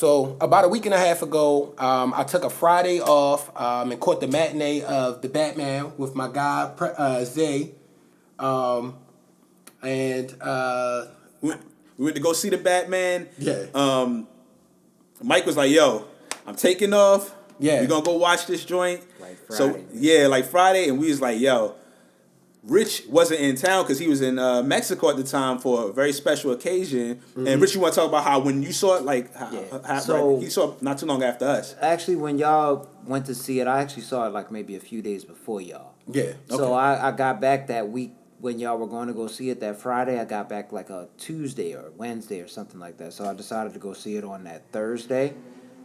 So about a week and a half ago, I took a Friday off and caught the matinee of the Batman with my guy Zay, and we went to go see the Batman. yeah, Mike was like, "Yo, I'm taking off. Yeah. We're gonna go watch this joint." Like Friday. So yeah, like Friday, and we was like, "Yo." Rich wasn't in town because he was in Mexico at the time for a very special occasion. Mm-hmm. And Rich, you want to talk about how when you saw it, like, So, he saw it not too long after us. Actually, when y'all went to see it, I actually saw it like maybe a few days before y'all. yeah. So I got back that week when y'all were going to go see it that Friday. I got back like a Tuesday or Wednesday or something like that. So I decided to go see it on that Thursday.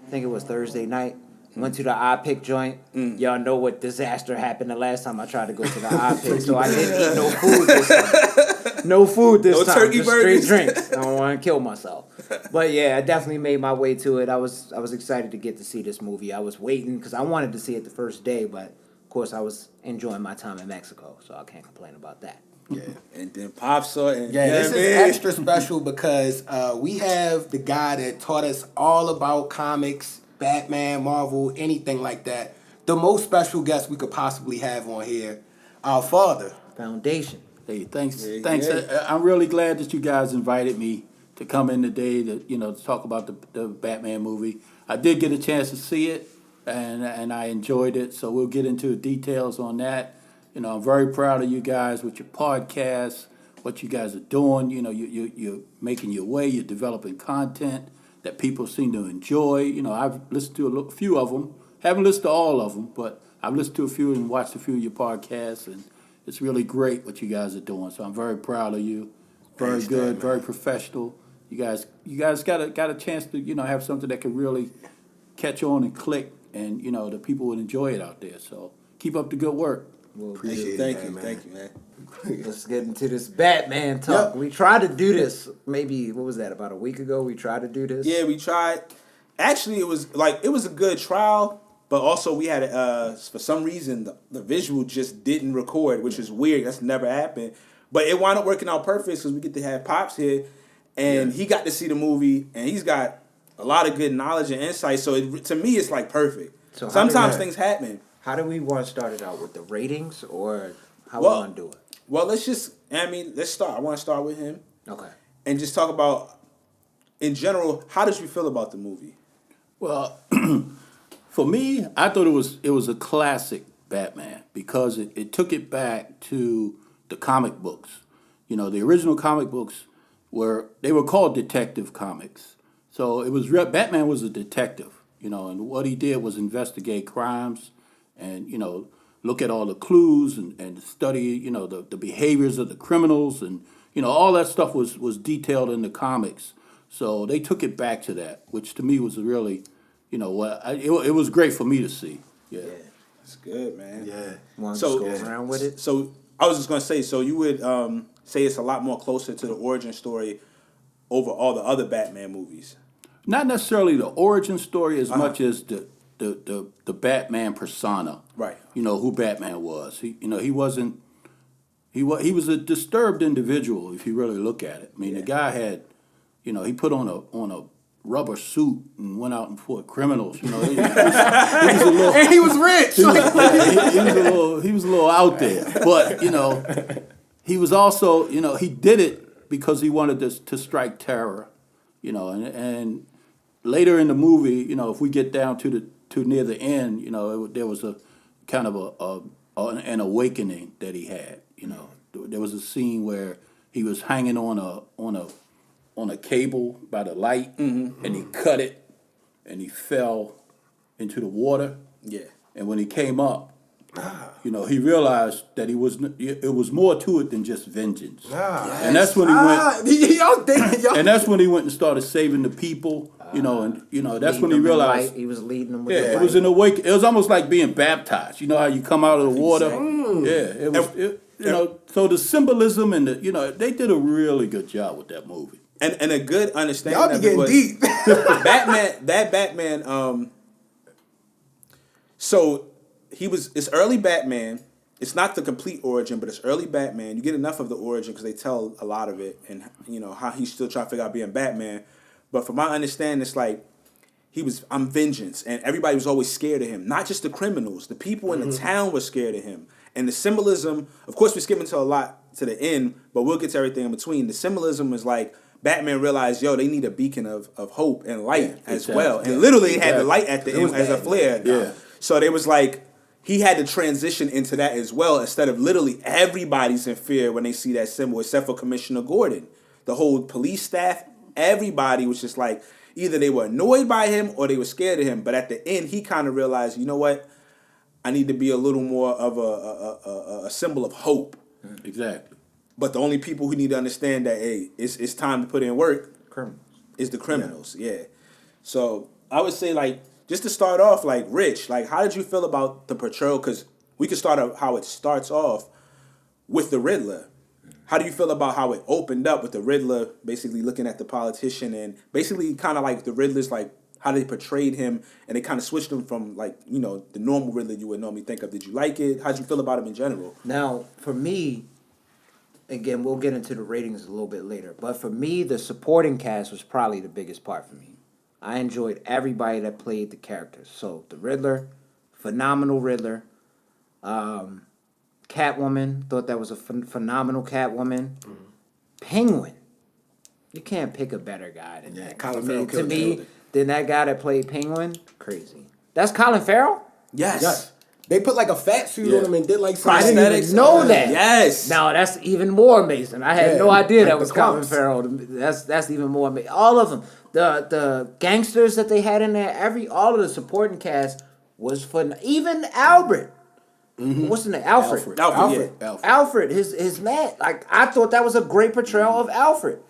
I think it was Thursday night. Went to the iPick joint. Y'all know what disaster happened the last time I tried to go to the iPick. So I didn't eat no food this time. No food this time. Turkey just burgers. straight drinks. I don't want to kill myself. But yeah, I definitely made my way to it. I was excited to get to see this movie. I was waiting because I wanted to see it the first day, but of course I was enjoying my time in Mexico, so I can't complain about that. Yeah. And then Pop saw it. And, Yeah, this is extra special because we have the guy that taught us all about comics, Batman, Marvel, anything like that. The most special guest we could possibly have on here, our father. Foundation. Hey, thanks. I'm really glad that you guys invited me to come in today to talk about the Batman movie. I did get a chance to see it, and I enjoyed it. So we'll get into the details on that. I'm very proud of you guys with your podcast, what you guys are doing. You're making your way. You're developing content that people seem to enjoy. I've listened to a few of them. Haven't listened to all of them, but I've listened to a few and watched a few of your podcasts, and it's really great what you guys are doing. So I'm very proud of you. Very good, very professional. You guys got a chance to have something that can really catch on and click, and the people would enjoy it out there. So keep up the good work. Well, Thank you, man. let's get into this Batman talk. Yep. We tried to do this maybe, what was that, about a week ago? We tried to do this? Yeah, we tried. Actually, it was a good trial, but also we had, for some reason, the visual just didn't record, which is weird. That's never happened. But it wound up working out perfect because we get to have Pops here, and he got to see the movie, and he's got a lot of good knowledge and insight. So to me, it's like perfect. So sometimes things happen. How do we want to start it out, with the ratings, or how we want to do it? Well, let's start. I want to start with him. Okay. And just talk about, in general, how did you feel about the movie? Well, for me, I thought it was a classic Batman because it took it back to the comic books. The original comic books were called detective comics. So it was Batman was a detective, and what he did was investigate crimes and, look at all the clues and study, the behaviors of the criminals, and, all that stuff was detailed in the comics. So they took it back to that, which to me was really, it was great for me to see. Yeah. That's good, man. Yeah. Want to go around with it? So I was just going to say, so you would say it's a lot more closer to the origin story over all the other Batman movies? Not necessarily the origin story as much as the Batman persona. Right. Who Batman was. He wasn't. He was a disturbed individual if you really look at it. I mean, the guy had, he put on a rubber suit and went out and fought criminals. He was a little. And he was rich. He was a little out there, but he was also he did it because he wanted to strike terror. And later in the movie, if we get down to near the end, there was a kind of an awakening that he had. There was a scene where he was hanging on a cable by the light, and he cut it, and he fell into the water. Yeah. And when he came up, he realized that it was more to it than just vengeance. And that's when he went. And that's when he went and started saving the people. That's when he realized he was leading them with the it light. was an awakening. It was almost like being baptized. You know how you come out of the water? Yeah, it was. So the symbolism and they did a really good job with that movie. And a good understanding. Y'all be getting deep. Batman. So it's early Batman. It's not the complete origin, but it's early Batman. You get enough of the origin because they tell a lot of it, and how he's still trying to figure out being Batman. But from my understanding, it's like I'm vengeance, and everybody was always scared of him. Not just the criminals, the people in the town were scared of him. And the symbolism, of course, we're skipping to a lot to the end, but we'll get to everything in between. The symbolism is like Batman realized, they need a beacon of hope and light as well, and literally had the light at the end as a flare. Yeah. So they was like, he had to transition into that as well, instead of literally everybody's in fear when they see that symbol, except for Commissioner Gordon. The whole police staff, everybody was just like, either they were annoyed by him or they were scared of him. But at the end, he kind of realized, you know what? I need to be a little more of a symbol of hope. Exactly. But the only people who need to understand that, hey, it's time to put in work Criminals. is the criminals. Yeah. So I would say, like, just to start off, like, Rich, like, how did you feel about the portrayal? Because we could start out how it starts off with the Riddler. How do you feel about how it opened up with the Riddler basically looking at the politician and basically kind of like the Riddler's, like, how they portrayed him, and they kind of switched him from, like, the normal Riddler you would normally think of. Did you like it? How'd you feel about him in general? Now, for me, again, we'll get into the ratings a little bit later, but for me, the supporting cast was probably the biggest part for me. I enjoyed everybody that played the characters. So, the Riddler, phenomenal Riddler. Catwoman, thought that was a phenomenal Catwoman. Penguin, you can't pick a better guy than that. Colin Farrell To killed me, it. than that guy that played Penguin, crazy. That's Colin Farrell? Yes. They put like a fat suit on him and did like some I didn't even know that. Yes. Now that's even more amazing. I had Yeah, no idea like that the was Colin clumps. Farrell. That's even more amazing. All of them, the gangsters that they had in there, all of the supporting cast was fun. Even Albert. What's his name? Alfred. Alfred. Alfred, his man. Like, I thought that was a great portrayal of Alfred.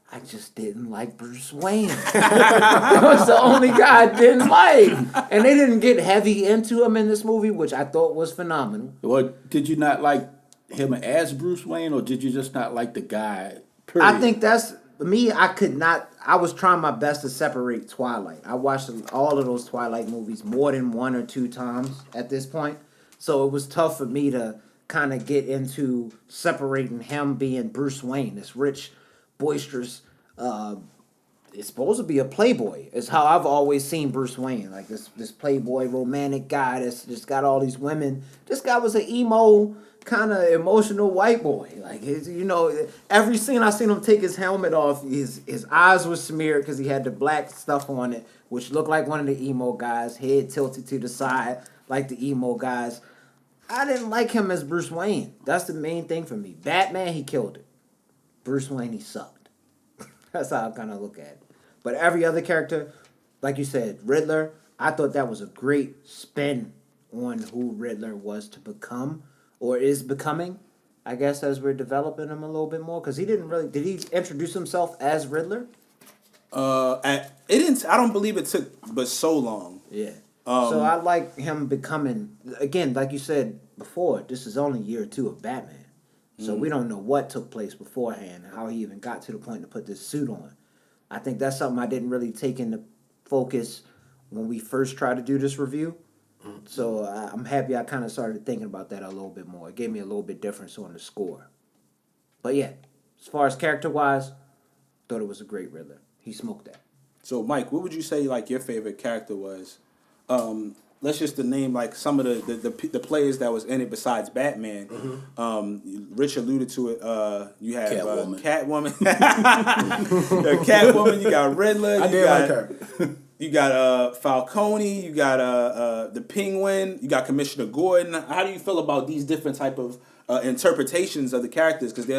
I just didn't like Bruce Wayne. That was the only guy I didn't like. And they didn't get heavy into him in this movie, which I thought was phenomenal. Well, did you not like him as Bruce Wayne, or did you just not like the guy? Period? I think that's me. I could not. I was trying my best to separate Twilight. I watched all of those Twilight movies more than 1 or 2 times at this point, so it was tough for me to kind of get into separating him being Bruce Wayne, this rich, boisterous. It's supposed to be a playboy. It's how I've always seen Bruce Wayne, like this playboy romantic guy that's just got all these women. This guy was an emo, kind of emotional white boy. Like, every scene I seen him take his helmet off, his eyes were smeared because he had the black stuff on it, which looked like one of the emo guys, head tilted to the side like the emo guys. I didn't like him as Bruce Wayne. That's the main thing for me. Batman, he killed it. Bruce Wayne, he sucked. That's how I kind of look at it. But every other character, like you said, Riddler, I thought that was a great spin on who Riddler was to become, or is becoming, I guess, as we're developing him a little bit more. Because he didn't really... Did he introduce himself as Riddler? It didn't. I don't believe it took but so long. Yeah. So I like him becoming... Again, like you said before, this is only year 2 of Batman. So we don't know what took place beforehand, how he even got to the point to put this suit on. I think that's something I didn't really take into focus when we first tried to do this review. So I'm happy I kind of started thinking about that a little bit more. It gave me a little bit difference on the score. But yeah, as far as character-wise, thought it was a great Riddler. He smoked that. So, Mike, what would you say, like, your favorite character was? Let's just name, like, some of the players that was in it besides Batman. Rich alluded to it. You have Catwoman. Catwoman. You got Riddler. I did like her. You got Falcone. You got the Penguin. You got Commissioner Gordon. How do you feel about these different type of interpretations of the characters? Because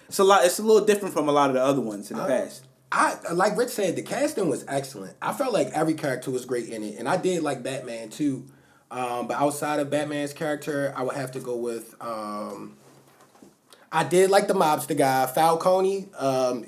it's a little different from a lot of the other ones in the past. Like Rich said, the casting was excellent. I felt like every character was great in it, and I did like Batman too. But outside of Batman's character, I would have to go with. I did like the mobster guy, Falcone.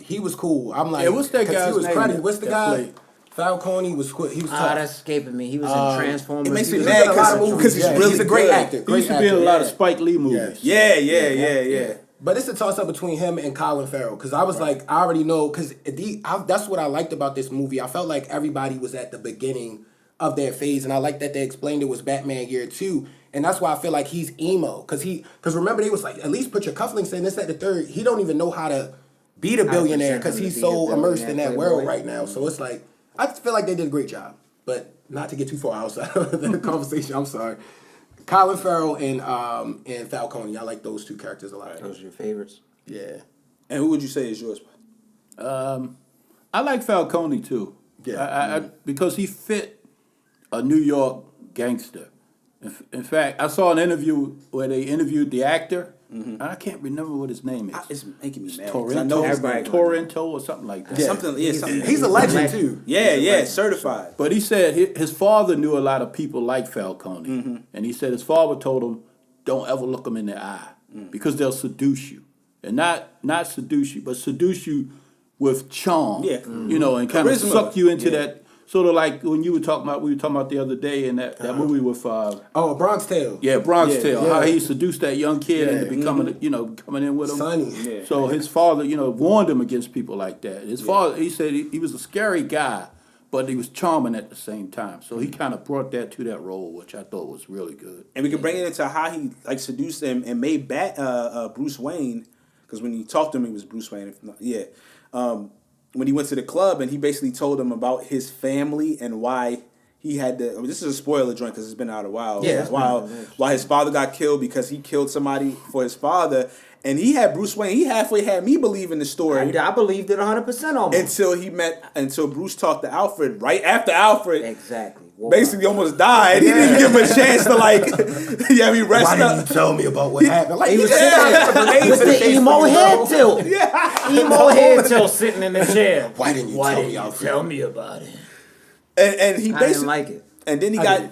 He was cool. I'm like, what's that 'cause guy's he was name credited. What's the that guy? played? Falcone was cool. He was tough. That's escaping me. He was in Transformers. It makes me He was mad in a lot of because movies. he's really he's a great good. actor. He used to be in a lot of Spike Lee movies. Yeah. But it's a toss up between him and Colin Farrell because I was like, I already know because that's what I liked about this movie. I felt like everybody was at the beginning of their phase, and I like that they explained it was Batman year 2, and that's why I feel like he's emo because remember they was like, at least put your cufflinks in. This at the third. He don't even know how to be the billionaire because he's so immersed in that world right now. So it's like I feel like they did a great job. but not to get too far outside of the conversation. I'm sorry. Colin Farrell and Falcone. I like those two characters a lot. Those are your favorites? Yeah. And who would you say is yours? I like Falcone too. Yeah. Because he fit a New York gangster. In fact, I saw an interview where they interviewed the actor. And I can't remember what his name is. It's making me mad. 'cause Torrento, I know his name. Torrento or something like that. Yeah. Something. Yeah, something. He's a legend too. Yeah, certified. But he said his father knew a lot of people like Falcone. And he said his father told him, don't ever look them in the eye because they'll seduce you. And not seduce you, but seduce you with charm. Yeah. You know, and kind of Charisma. suck you into that. Sort of like when we were talking about the other day in that movie with Oh, Bronx Tale. Bronx Yeah, Tale, yeah. how he seduced that young kid into Yeah. becoming coming in with him. Sonny. Yeah. So his father, warned him against people like that. His father, he said he was a scary guy, but he was charming at the same time. So he kind of brought that to that role, which I thought was really good. And we can bring it into how he seduced him and made Bruce Wayne, because when he talked to him, he was Bruce Wayne. When he went to the club and he basically told him about his family and why he had to. This is a spoiler joint because it's been out a while. Yeah. Why his father got killed because he killed somebody for his father, and he had Bruce Wayne. He halfway had me believe in the story. I believed it 100% almost. Until Bruce talked to Alfred right after Alfred. Exactly. Basically almost died. He didn't give him a chance to rest Why up. didn't you tell me about what happened? Like, He was yeah. with the emo head tilt. Yeah. Emo head tilt sitting in the chair. Why didn't you tell me about it? And he I basically didn't like it. And then he got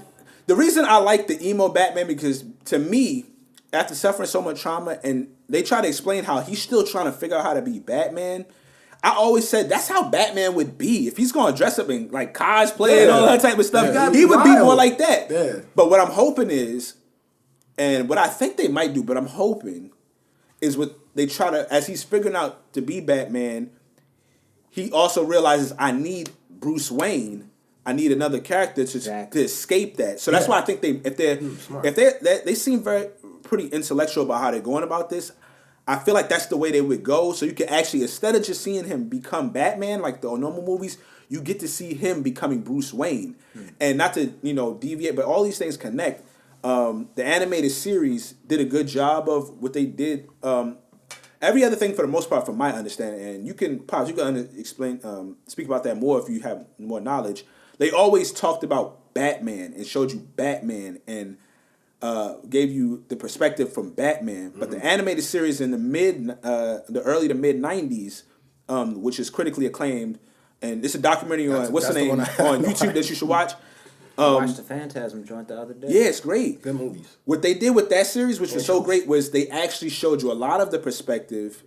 the reason I like the emo Batman because to me, after suffering so much trauma, and they try to explain how he's still trying to figure out how to be Batman. I always said that's how Batman would be if he's going to dress up in cosplay and all that type of stuff. Yeah. He would be more like that. Yeah. But what I'm hoping is, and what I think they might do, but I'm hoping is what they try to as he's figuring out to be Batman. He also realizes I need Bruce Wayne. I need another character to escape that. So that's why I think they seem pretty intellectual about how they're going about this. I feel like that's the way they would go. So you can actually, instead of just seeing him become Batman like the normal movies, you get to see him becoming Bruce Wayne. And not to deviate, but all these things connect. The animated series did a good job of what they did. Every other thing, for the most part, from my understanding, and you can explain, speak about that more if you have more knowledge. They always talked about Batman and showed you Batman and gave you the perspective from Batman. But the animated series in the early to mid '90s, which is critically acclaimed, and it's a documentary on what's the name on YouTube that you should watch. I watched the Phantasm joint the other day. Yeah, it's great. Good movies. What they did with that series, which was so great, was they actually showed you a lot of the perspective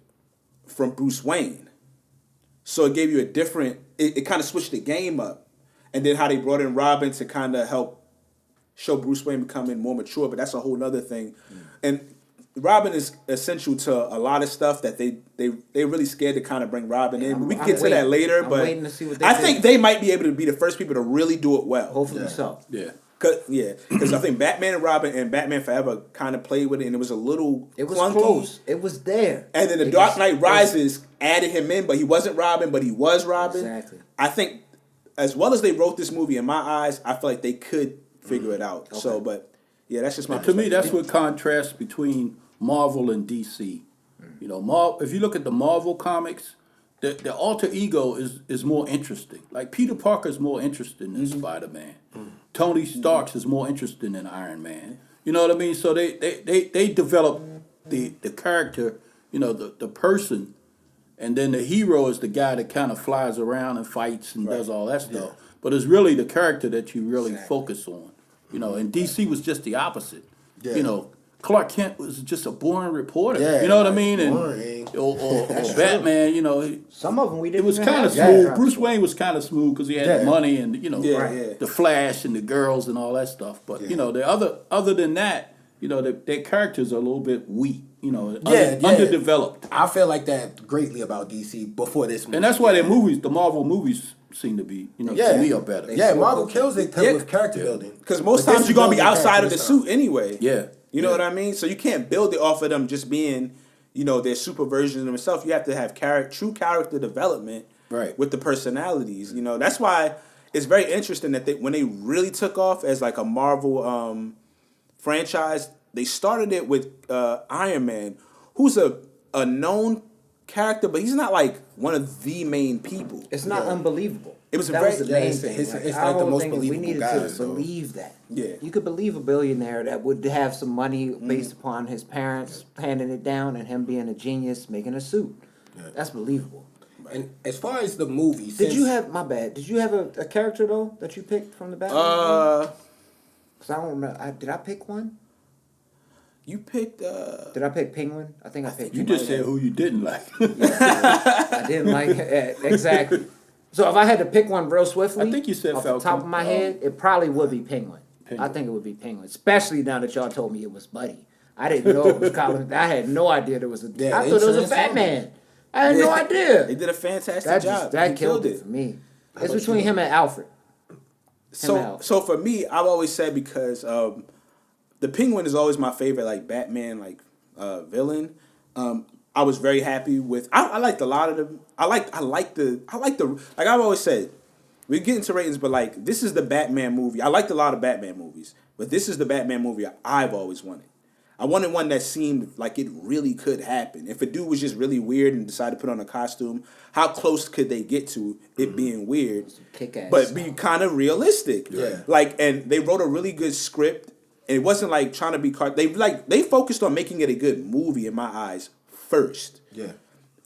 from Bruce Wayne. So it gave you a different. It kind of switched the game up. And then how they brought in Robin to kind of help show Bruce Wayne becoming more mature, but that's a whole nother thing. And Robin is essential to a lot of stuff that they really scared to kind of bring Robin in. We can get to that later, but waiting to see what they I do. think they might be able to be the first people to really do it well. Hopefully so. Yeah. Because I think Batman and Robin and Batman Forever kind of played with it, and it was a little It was clunky. close. It was there. And then The Dark Knight Rises added him in, but he wasn't Robin, but he was Robin. Exactly. I think as well as they wrote this movie, in my eyes, I feel like they could figure it out. Okay. So, but yeah, that's just my To me, perspective. that's what contrasts between Marvel and DC. If you look at the Marvel comics, the alter ego is more interesting. Like Peter Parker is more interesting than Spider-Man. Tony Stark is more interesting than Iron Man. You know what I mean? So they develop the character, the person, and then the hero is the guy that kind of flies around and fights and does all that stuff. But it's really the character that you really focus on. And DC was just the opposite. Yeah. Clark Kent was just a boring reporter. Yeah, You know what I mean? boring. Or Batman, Some of them we it didn't. was even kind of have. smooth. Yeah. Bruce Wayne was kind of smooth because he had Yeah. the money and Yeah. the Flash and the girls and all that stuff. But the other than that, their characters are a little bit weak. Underdeveloped. I feel like that greatly about DC before this movie. And that's why the Marvel movies seem to be, to me are better. Yeah, Marvel kills it with character building. Because most But times this you're going to is be building outside of the character suit anyway. Yeah. You know what I mean? So you can't build it off of them just being, their super versions of themselves. You have to have true character development Right. with the personalities. That's why it's very interesting that when they really took off as like a Marvel franchise, they started it with Iron Man, who's a known character, but he's not like one of the main people. It's not unbelievable. It was that very was the main it's thing. it's our like the whole most thing is we believable needed guy, to so. believe that. Yeah. You could believe a billionaire that would have some money based upon his parents handing it down and him being a genius making a suit. Yeah. That's believable. And as far as the movie, Did you have Did you have a character though that you picked from the Batman? Because I don't remember. Did I pick one? You picked. Did I pick Penguin? I think I picked. You Penguin. just said who you didn't like. I didn't like it. Exactly. So if I had to pick one real swiftly, I think you said off Falcon. the top of my head, it probably would be Penguin. I think it would be Penguin, especially now that y'all told me it was Buddy. I didn't know it was Colin. I had no idea there was a. Yeah, I thought it was a Transformers. Batman. I had no idea. They did a fantastic That job. that He killed it for me. It's about between you? him and Alfred. So for me, I've always said because the Penguin is always my favorite, like Batman, like villain. I was very happy with. I liked a lot of them. I like the like I've always said. We get into ratings, but like this is the Batman movie. I liked a lot of Batman movies, but this is the Batman movie I've always wanted. I wanted one that seemed like it really could happen. If a dude was just really weird and decided to put on a costume, how close could they get to it being weird, Kick-ass but be kind of realistic? Yeah. Like, and they wrote a really good script. And it wasn't like trying to be they focused on making it a good movie in my eyes first. Yeah.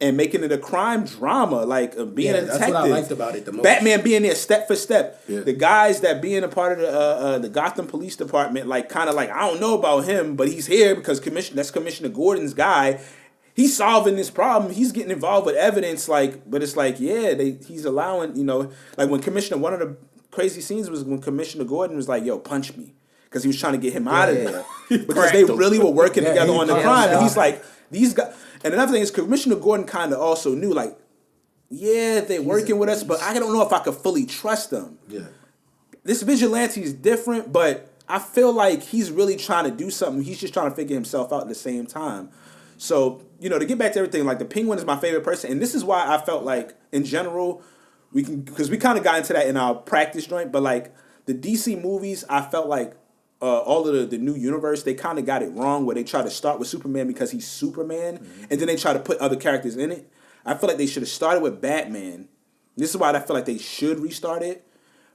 And making it a crime drama, like being a detective. That's what I liked about it the most. Batman being there step for step. Yeah. The guys that being a part of the Gotham Police Department, like kind of like I don't know about him, but he's here because that's Commissioner Gordon's guy. He's solving this problem. He's getting involved with evidence, but it's like he's allowing like when one of the crazy scenes was when Commissioner Gordon was like, "Yo, punch me," because he was trying to get him out of there because they really were working together on the crime, and he's like these guys. And another thing is Commissioner Gordon kind of also knew, like, they're working with us, but I don't know if I could fully trust them. Yeah. This vigilante is different, but I feel like he's really trying to do something. He's just trying to figure himself out at the same time. So, to get back to everything, like, the Penguin is my favorite person. And this is why I felt like, in general, because we kind of got into that in our practice joint, but, like, the DC movies, I felt like, all of the new universe, they kind of got it wrong where they try to start with Superman because he's Superman, and then they try to put other characters in it. I feel like they should have started with Batman. This is why I feel like they should restart it,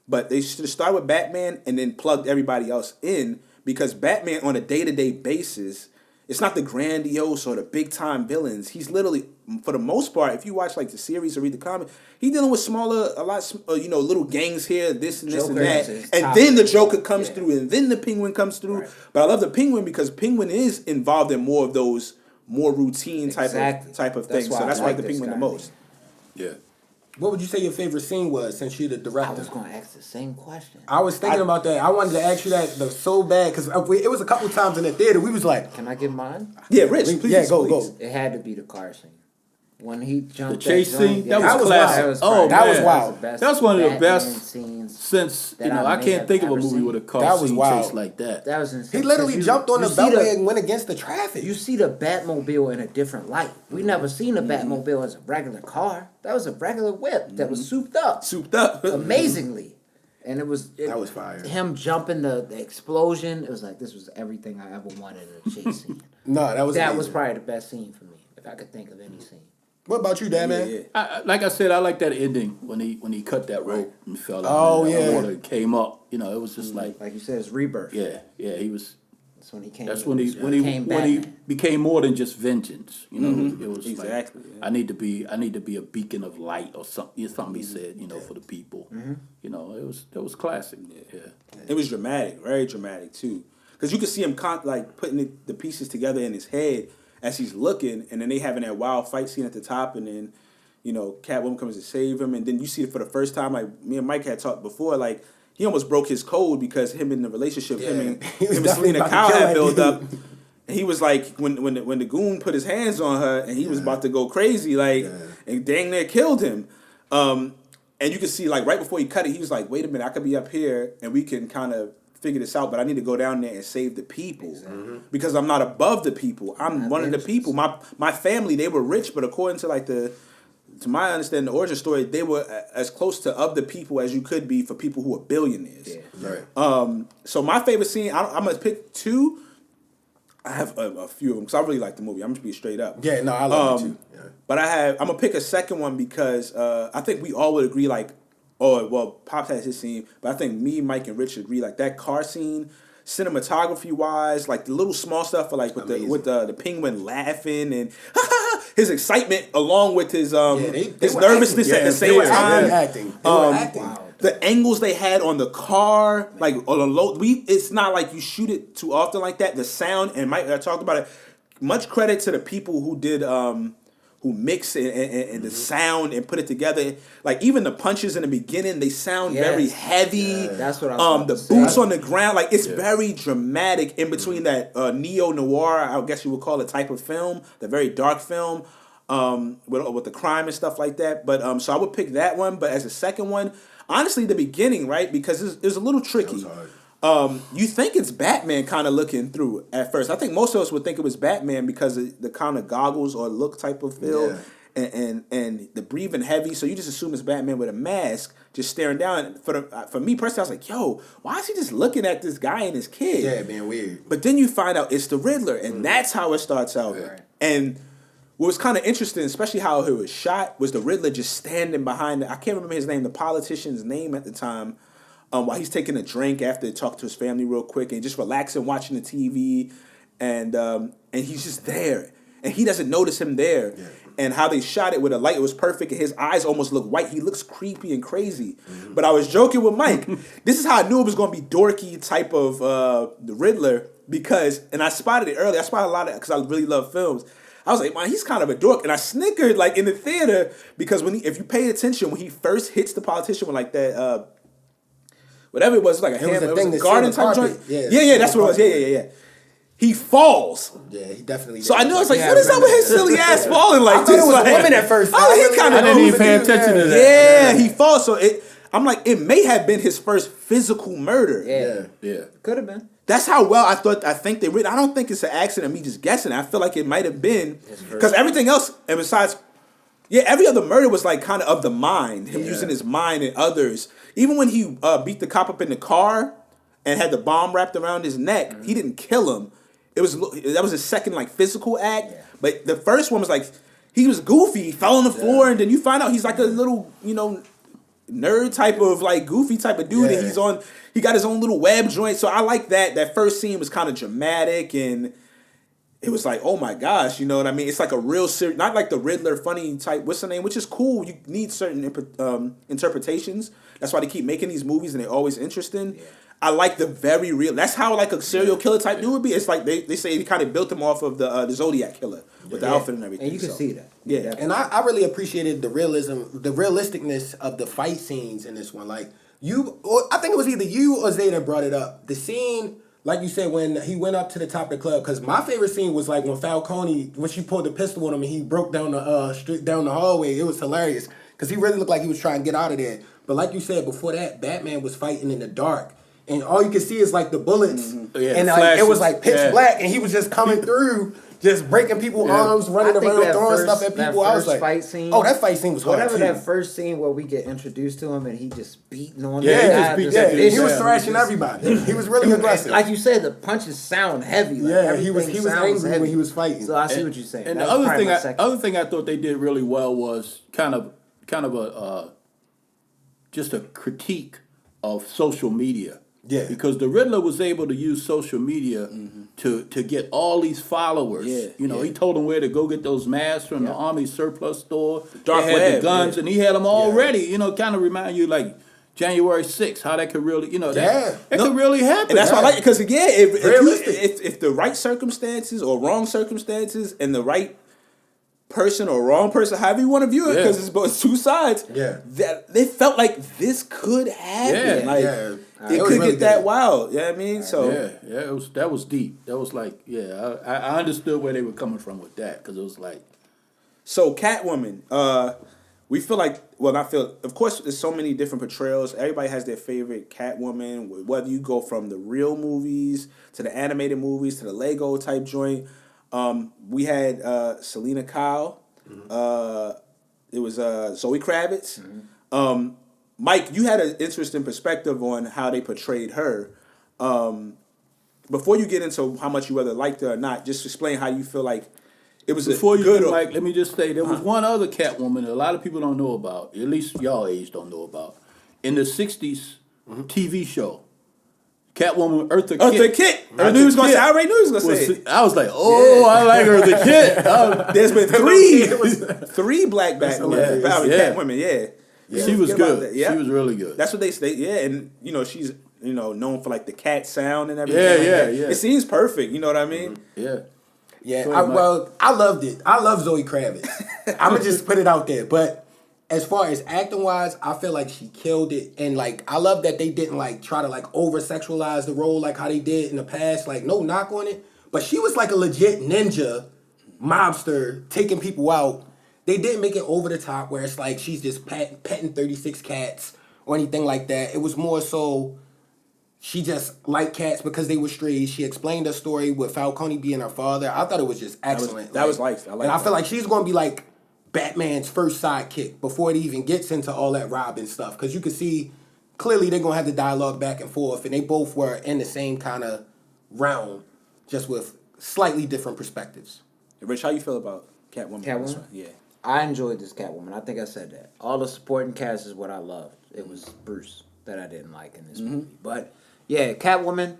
but they should have started with Batman and then plugged everybody else in because Batman on a day-to-day basis, it's not the grandiose or the big-time villains. He's literally, for the most part, if you watch like the series or read the comic, he's dealing with little gangs here, this and this Joker and is that. his And top. then the Joker comes through, and then the Penguin comes through. Right. But I love the Penguin because Penguin is involved in more of those more routine type Exactly. of things. So that's why I like the this Penguin the guy. most. Yeah. What would you say your favorite scene was since you're the I director? was going to ask the same question. I was thinking about that. I wanted to ask you that so bad because it was a couple times in the theater. We was like, Can I give mine? Yeah, Rich, please. yeah, go. It had to be the car scene. When he jumped The chase that joint, scene? yeah, That was classic. Oh, that was man. wild. That's one of the Batman best scenes. Since, that I may can't have think of a ever movie seen. with a car That was scene wild. chase like that. That was insane. He literally 'Cause jumped on the you see beltway and went against the traffic. You see the Batmobile in a different light. We never seen a Batmobile as a regular car. That was a regular whip that was souped up. Souped up. Amazingly. And it was That was fire. Him jumping the explosion. It was like this was everything I ever wanted in a chase scene. No, that was That amazing. was probably the best scene for me, if I could think of any scene. What about you, Dadman? Yeah. Like I said, I like that ending when he cut that rope and fell out. Oh, and yeah. the water came up. It was just like Like you said, it's rebirth. he was. That's when he came. That's when he became when he Batman. became more than just vengeance. It was Exactly, like yeah. I need to be a beacon of light or something. Something he said, for the people. It was classic. Yeah. It was dramatic, very dramatic too, because you could see him putting the pieces together in his head as he's looking, and then they having that wild fight scene at the top, and then Catwoman comes to save him, and then you see it for the first time. Like me and Mike had talked before, like he almost broke his code because him in the relationship, Yeah. him He was and definitely Selena about to Kyle kill had that built dude. up. And he was like, when the goon put his hands on her, and he was about to go crazy, and dang near killed him. And you can see, like, right before he cut it, he was like, wait a minute, I could be up here, and we can kind of figure this out, but I need to go down there and save the people. Because I'm not above the people. I'm one of the people. My family, they were rich, but according to, like, the to my understanding, the origin story, they were as close to of the people as you could be for people who are billionaires. Yeah. Right. So my favorite scene, I'm gonna pick two. I have a few of them because I really like the movie. I'm just be straight up. Yeah, no, I love it too. Yeah. But I'm gonna pick a second one because I think we all would agree like, oh well, Pops has his scene, but I think me, Mike, and Rich agree like that car scene, cinematography wise, like the little small stuff for like with the penguin laughing and his excitement along with his his nervousness at the same time. Acting. They were acting. Wow. The angles they had on the car, like on the low, it's not like you shoot it too often like that. The sound, and Mike, I talked about it. Much credit to the people who did, who mix and the sound and put it together. Like even the punches in the beginning, they sound very heavy. Yeah. That's what I was the about to boots say. on the ground, like it's very dramatic in between that neo noir, I guess you would call it, type of film, the very dark film. With the crime and stuff like that, but so I would pick that one. But as a second one, honestly, the beginning, right? Because it's a little tricky. You think it's Batman kind of looking through at first. I think most of us would think it was Batman because of the kind of goggles or look type of feel, and the breathing heavy. So you just assume it's Batman with a mask, just staring down. For me personally, I was like, yo, why is he just looking at this guy and his kid? Yeah, being weird. But then you find out it's the Riddler, and that's how it starts out. Right. And what was kind of interesting, especially how it was shot, was the Riddler just standing behind I can't remember his name, the politician's name at the time, while he's taking a drink after talking to his family real quick and just relaxing, watching the TV, and he's just there, and he doesn't notice him there. Yeah. And how they shot it with a light, it was perfect, and his eyes almost look white. He looks creepy and crazy. Mm-hmm. But I was joking with Mike. This is how I knew it was going to be dorky type of the Riddler, because, and I spotted it early. I spotted a lot of it because I really love films. I was like, man, he's kind of a dork. And I snickered like in the theater because if you pay attention, when he first hits the politician with like that, whatever it was like a hammer, it was a garden type joint. Yeah, that's what it was. Yeah. He falls. Yeah, he definitely did. So I knew, I was like, what is up with his silly ass falling like I thought this? it was like, a woman at first. I didn't even pay attention to that. Yeah, he falls. So I'm like, it may have been his first physical murder. Yeah. Could have been. That's how well I think they read. I don't think it's an accident of me just guessing. I feel like it might have been because everything else, and besides, every other murder was like kind of the mind, him using his mind and others. Even when he beat the cop up in the car and had the bomb wrapped around his neck, he didn't kill him. That was his second like physical act. Yeah. But the first one was like he was goofy, he fell on the floor, and then you find out he's like a little nerd type of like goofy type of dude, and he got his own little web joint. So I like that first scene was kind of dramatic, and it was like, oh my gosh, you know what I mean? It's like a real serious, not like the Riddler funny type, what's the name, which is cool. You need certain interpretations. That's why they keep making these movies, and they're always interesting. I like the very real, that's how like a serial killer type dude would be. It's like they say they kind of built him off of the Zodiac killer with the outfit and everything. And you can see that. Yeah. And I really appreciated the realisticness of the fight scenes in this one. Like I think it was either you or Zay that brought it up. The scene, like you said, when he went up to the top of the club. Because my favorite scene was like when she pulled the pistol on him and he broke down the street, down the hallway. It was hilarious because he really looked like he was trying to get out of there. But like you said before that, Batman was fighting in the dark. And all you can see is like the bullets, and like, it was like pitch black, and he was just coming through, just breaking people's arms, running around, throwing stuff at people. I was like, fight scene, that fight scene was hard whatever too. That first scene where we get introduced to him and he just beating on he was thrashing everybody. He was really aggressive. Like you said, the punches sound heavy. Like he was angry when he was fighting. So I see what you're saying. And the other thing I thought they did really well was kind of a just a critique of social media. Yeah. Because the Riddler was able to use social media to get all these followers. Yeah. He told them where to go get those masks from the Army surplus store. Dark they had web, the guns, and he had them all ready. Kind of remind you like January 6th, how that could really, that could really happen. And that's why I like it, because again, if the right circumstances or wrong circumstances and the right person or wrong person, however you want to view it, because it's both two sides. That they felt like this could happen. It could get that wild. You know what I mean? So that was deep. That was like, I understood where they were coming from with that, because it was like. So Catwoman, we feel like, of course, there's so many different portrayals. Everybody has their favorite Catwoman, whether you go from the real movies to the animated movies to the Lego type joint. We had Selena Kyle. it was Zoe Kravitz. Mike, you had an interesting perspective on how they portrayed her. Before you get into how much you whether liked her or not, just explain how you feel like it was Before you good. do, Mike, let me just say there was one other Catwoman that a lot of people don't know about. At least y'all age don't know about. In the '60s TV show, Catwoman Eartha Kitt. I knew he was going to say. I already knew he was going to say it. I was like, I like Eartha Kitt. There's been three black Batwomen. Catwomen, yeah. She was good. Yep. She was really good. That's what they say. Yeah, and she's known for like the cat sound and everything. Yeah. It seems perfect. You know what I mean? Yeah. Yeah, I loved it. I love Zoe Kravitz. I'm gonna just put it out there. But as far as acting wise, I feel like she killed it, and like I love that they didn't like try to like over sexualize the role like how they did in the past. Like no knock on it, but she was like a legit ninja mobster taking people out. They didn't make it over the top where it's like she's just petting 36 cats or anything like that. It was more so she just liked cats because they were strays. She explained her story with Falcone being her father. I thought it was just excellent. That was nice. And I feel like she's going to be like Batman's first sidekick before it even gets into all that Robin stuff. Because you can see clearly they're going to have the dialogue back and forth. And they both were in the same kind of realm, just with slightly different perspectives. Rich, how you feel about Catwoman? Catwoman? Yeah. I enjoyed this Catwoman. I think I said that. All the supporting cast is what I loved. It was Bruce that I didn't like in this movie. But yeah, Catwoman.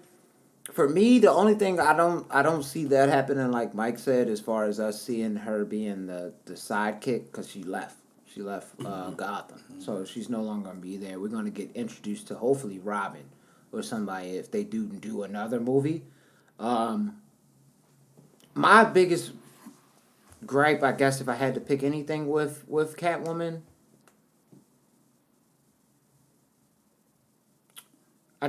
For me, the only thing I don't see that happening, like Mike said, as far as us seeing her being the sidekick, because she left. She left Gotham, so she's no longer gonna be there. We're gonna get introduced to hopefully Robin or somebody if they do another movie. My biggest gripe, I guess, if I had to pick anything with Catwoman, I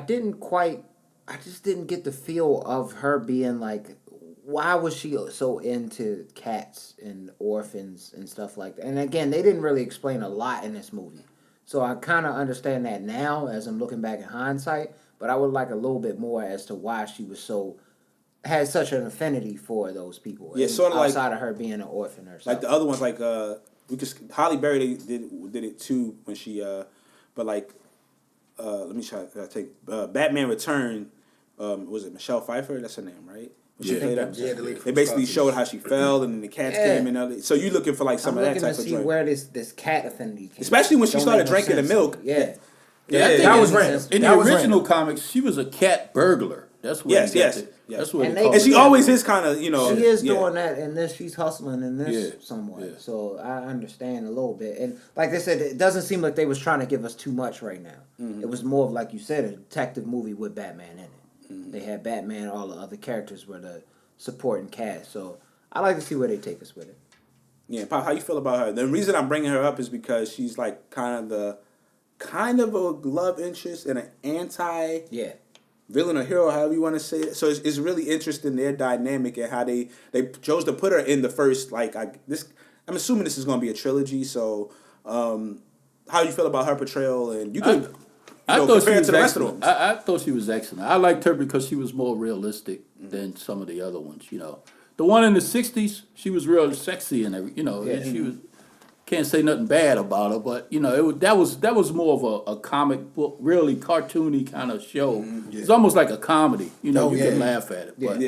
just didn't get the feel of her being like, why was she so into cats and orphans and stuff like that? And again, they didn't really explain a lot in this movie. So I kind of understand that now as I'm looking back in hindsight, but I would like a little bit more as to why she was had such an affinity for those people. Yeah, sort of outside of her being an orphan or something. Like the other ones, like Halle Berry did it too when she but like let me try to take Batman Return. Was it Michelle Pfeiffer? That's her name, right? When she played they basically showed how she fell and then the cats came in. So you looking for like some of that type of I'm looking to see where this cat affinity came. Especially when she started drinking the milk. Yeah. That was random. In the original comics, she was a cat burglar. That's what. That's what. And she always is kind of, She is doing that, and then she's hustling in this somewhat. Yeah. So I understand a little bit. And like I said, it doesn't seem like they was trying to give us too much right now. Mm-hmm. It was more of, like you said, a detective movie with Batman in it. Mm-hmm. They had Batman, all the other characters were the supporting cast. So I like to see where they take us with it. Yeah, Pop, how you feel about her? The reason I'm bringing her up is because she's like kind of a love interest and an anti villain or hero, however you want to say it. So it's really interesting their dynamic and how they chose to put her in the first I'm assuming this is going to be a trilogy. So how you feel about her portrayal, and you can compare it to the rest of them. I thought she was excellent. I liked her because she was more realistic than some of the other ones. The one in the '60s, she was real sexy and everything. She was. Can't say nothing bad about her, but that was more of a comic book, really cartoony kind of show. Yeah. It's almost like a comedy. You can laugh at it. But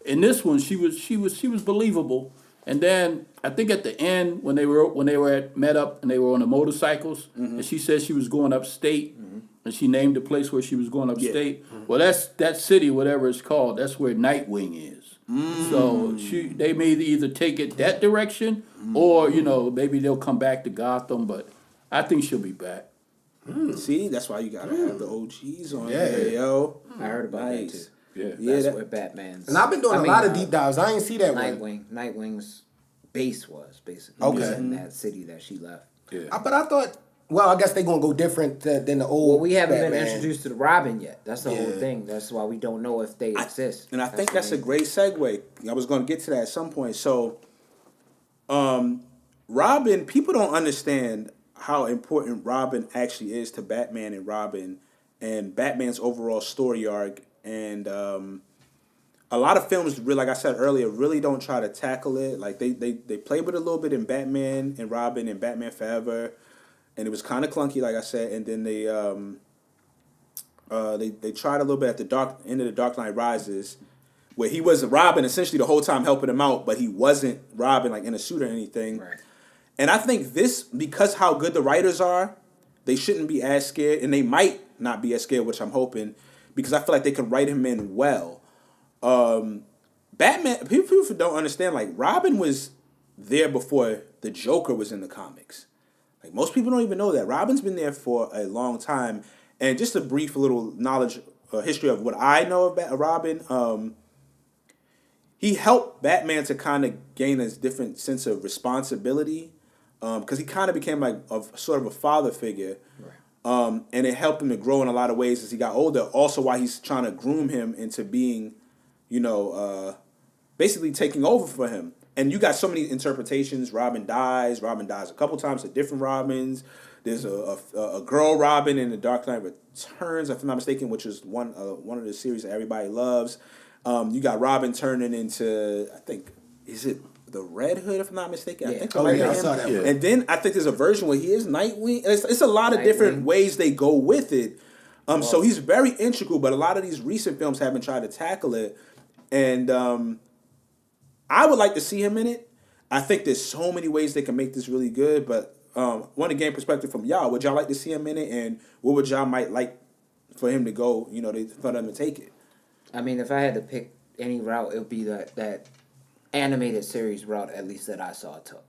in this one, she was believable. And then I think at the end when they met up and they were on the motorcycles, and she said she was going upstate, and she named the place where she was going upstate. Yeah. Well, that's that city, whatever it's called. That's where Nightwing is. So they may either take it that direction or maybe they'll come back to Gotham, but I think she'll be back. See, that's why you gotta have the OGs on there, yo. I heard about that too. Yeah, that's where Batman's. And I've been doing a lot of deep dives. I ain't see that one. Nightwing's base was basically in that city that she left. Yeah. But I thought. Well, I guess they're going to go different than the old. Well, we haven't Batman. been introduced to the Robin yet. That's the whole thing. That's why we don't know if they exist. And I think that's a great segue. I was going to get to that at some point. So, Robin, people don't understand how important Robin actually is to Batman and Robin and Batman's overall story arc. And a lot of films, really, like I said earlier, really don't try to tackle it. Like they played with it a little bit in Batman and Robin and Batman Forever, and it was kind of clunky, like I said. And then they tried a little bit at the end of the Dark Knight Rises, where he was Robin essentially the whole time helping him out, but he wasn't Robin like in a suit or anything. Right. And I think this, because how good the writers are, they shouldn't be as scared, and they might not be as scared, which I'm hoping, because I feel like they could write him in well. Batman, people don't understand, like, Robin was there before the Joker was in the comics. Like, most people don't even know that. Robin's been there for a long time. And just a brief little knowledge, history of what I know of Robin, he helped Batman to kind of gain a different sense of responsibility, because he kind of became like sort of a father figure. Right. And it helped him to grow in a lot of ways as he got older. Also, while he's trying to groom him into being, basically taking over for him. And you got so many interpretations. Robin dies a couple times to different Robins. There's a girl Robin in The Dark Knight Returns, if I'm not mistaken, which is one of the series that everybody loves. You got Robin turning into, I think, is it the Red Hood, if I'm not mistaken? Yeah. I think I saw that one. And then I think there's a version where he is Nightwing. It's a lot of different ways they go with it. So he's very integral, but a lot of these recent films haven't tried to tackle it. And I would like to see him in it. I think there's so many ways they can make this really good, but want to gain perspective from y'all. Would y'all like to see him in it, and what would y'all might like for him to go, for them to take it? I mean, if I had to pick any route, it would be that animated series route, at least that I saw it took,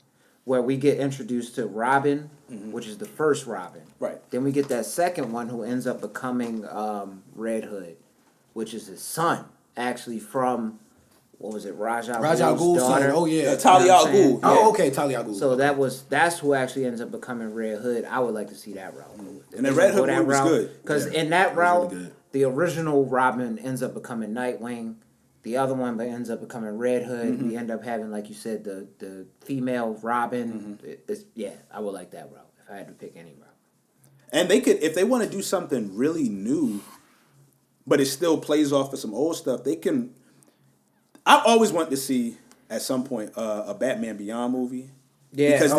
where we get introduced to Robin, which is the first Robin. Right. Then we get that second one who ends up becoming Red Hood, which is his son, actually from, what was it, Ra's al Ghul's daughter. Oh yeah, Talia al Ghul. Oh okay, Talia al Ghul. So that's who actually ends up becoming Red Hood. I would like to see that route. And the Red Hood movie was good. Because in that route, the original Robin ends up becoming Nightwing. The other one ends up becoming Red Hood. We end up having, like you said, the female Robin. I would like that route if I had to pick any route. And they could, if they want to do something really new, but it still plays off of some old stuff, they can. I always want to see at some point a Batman Beyond movie. Yeah, because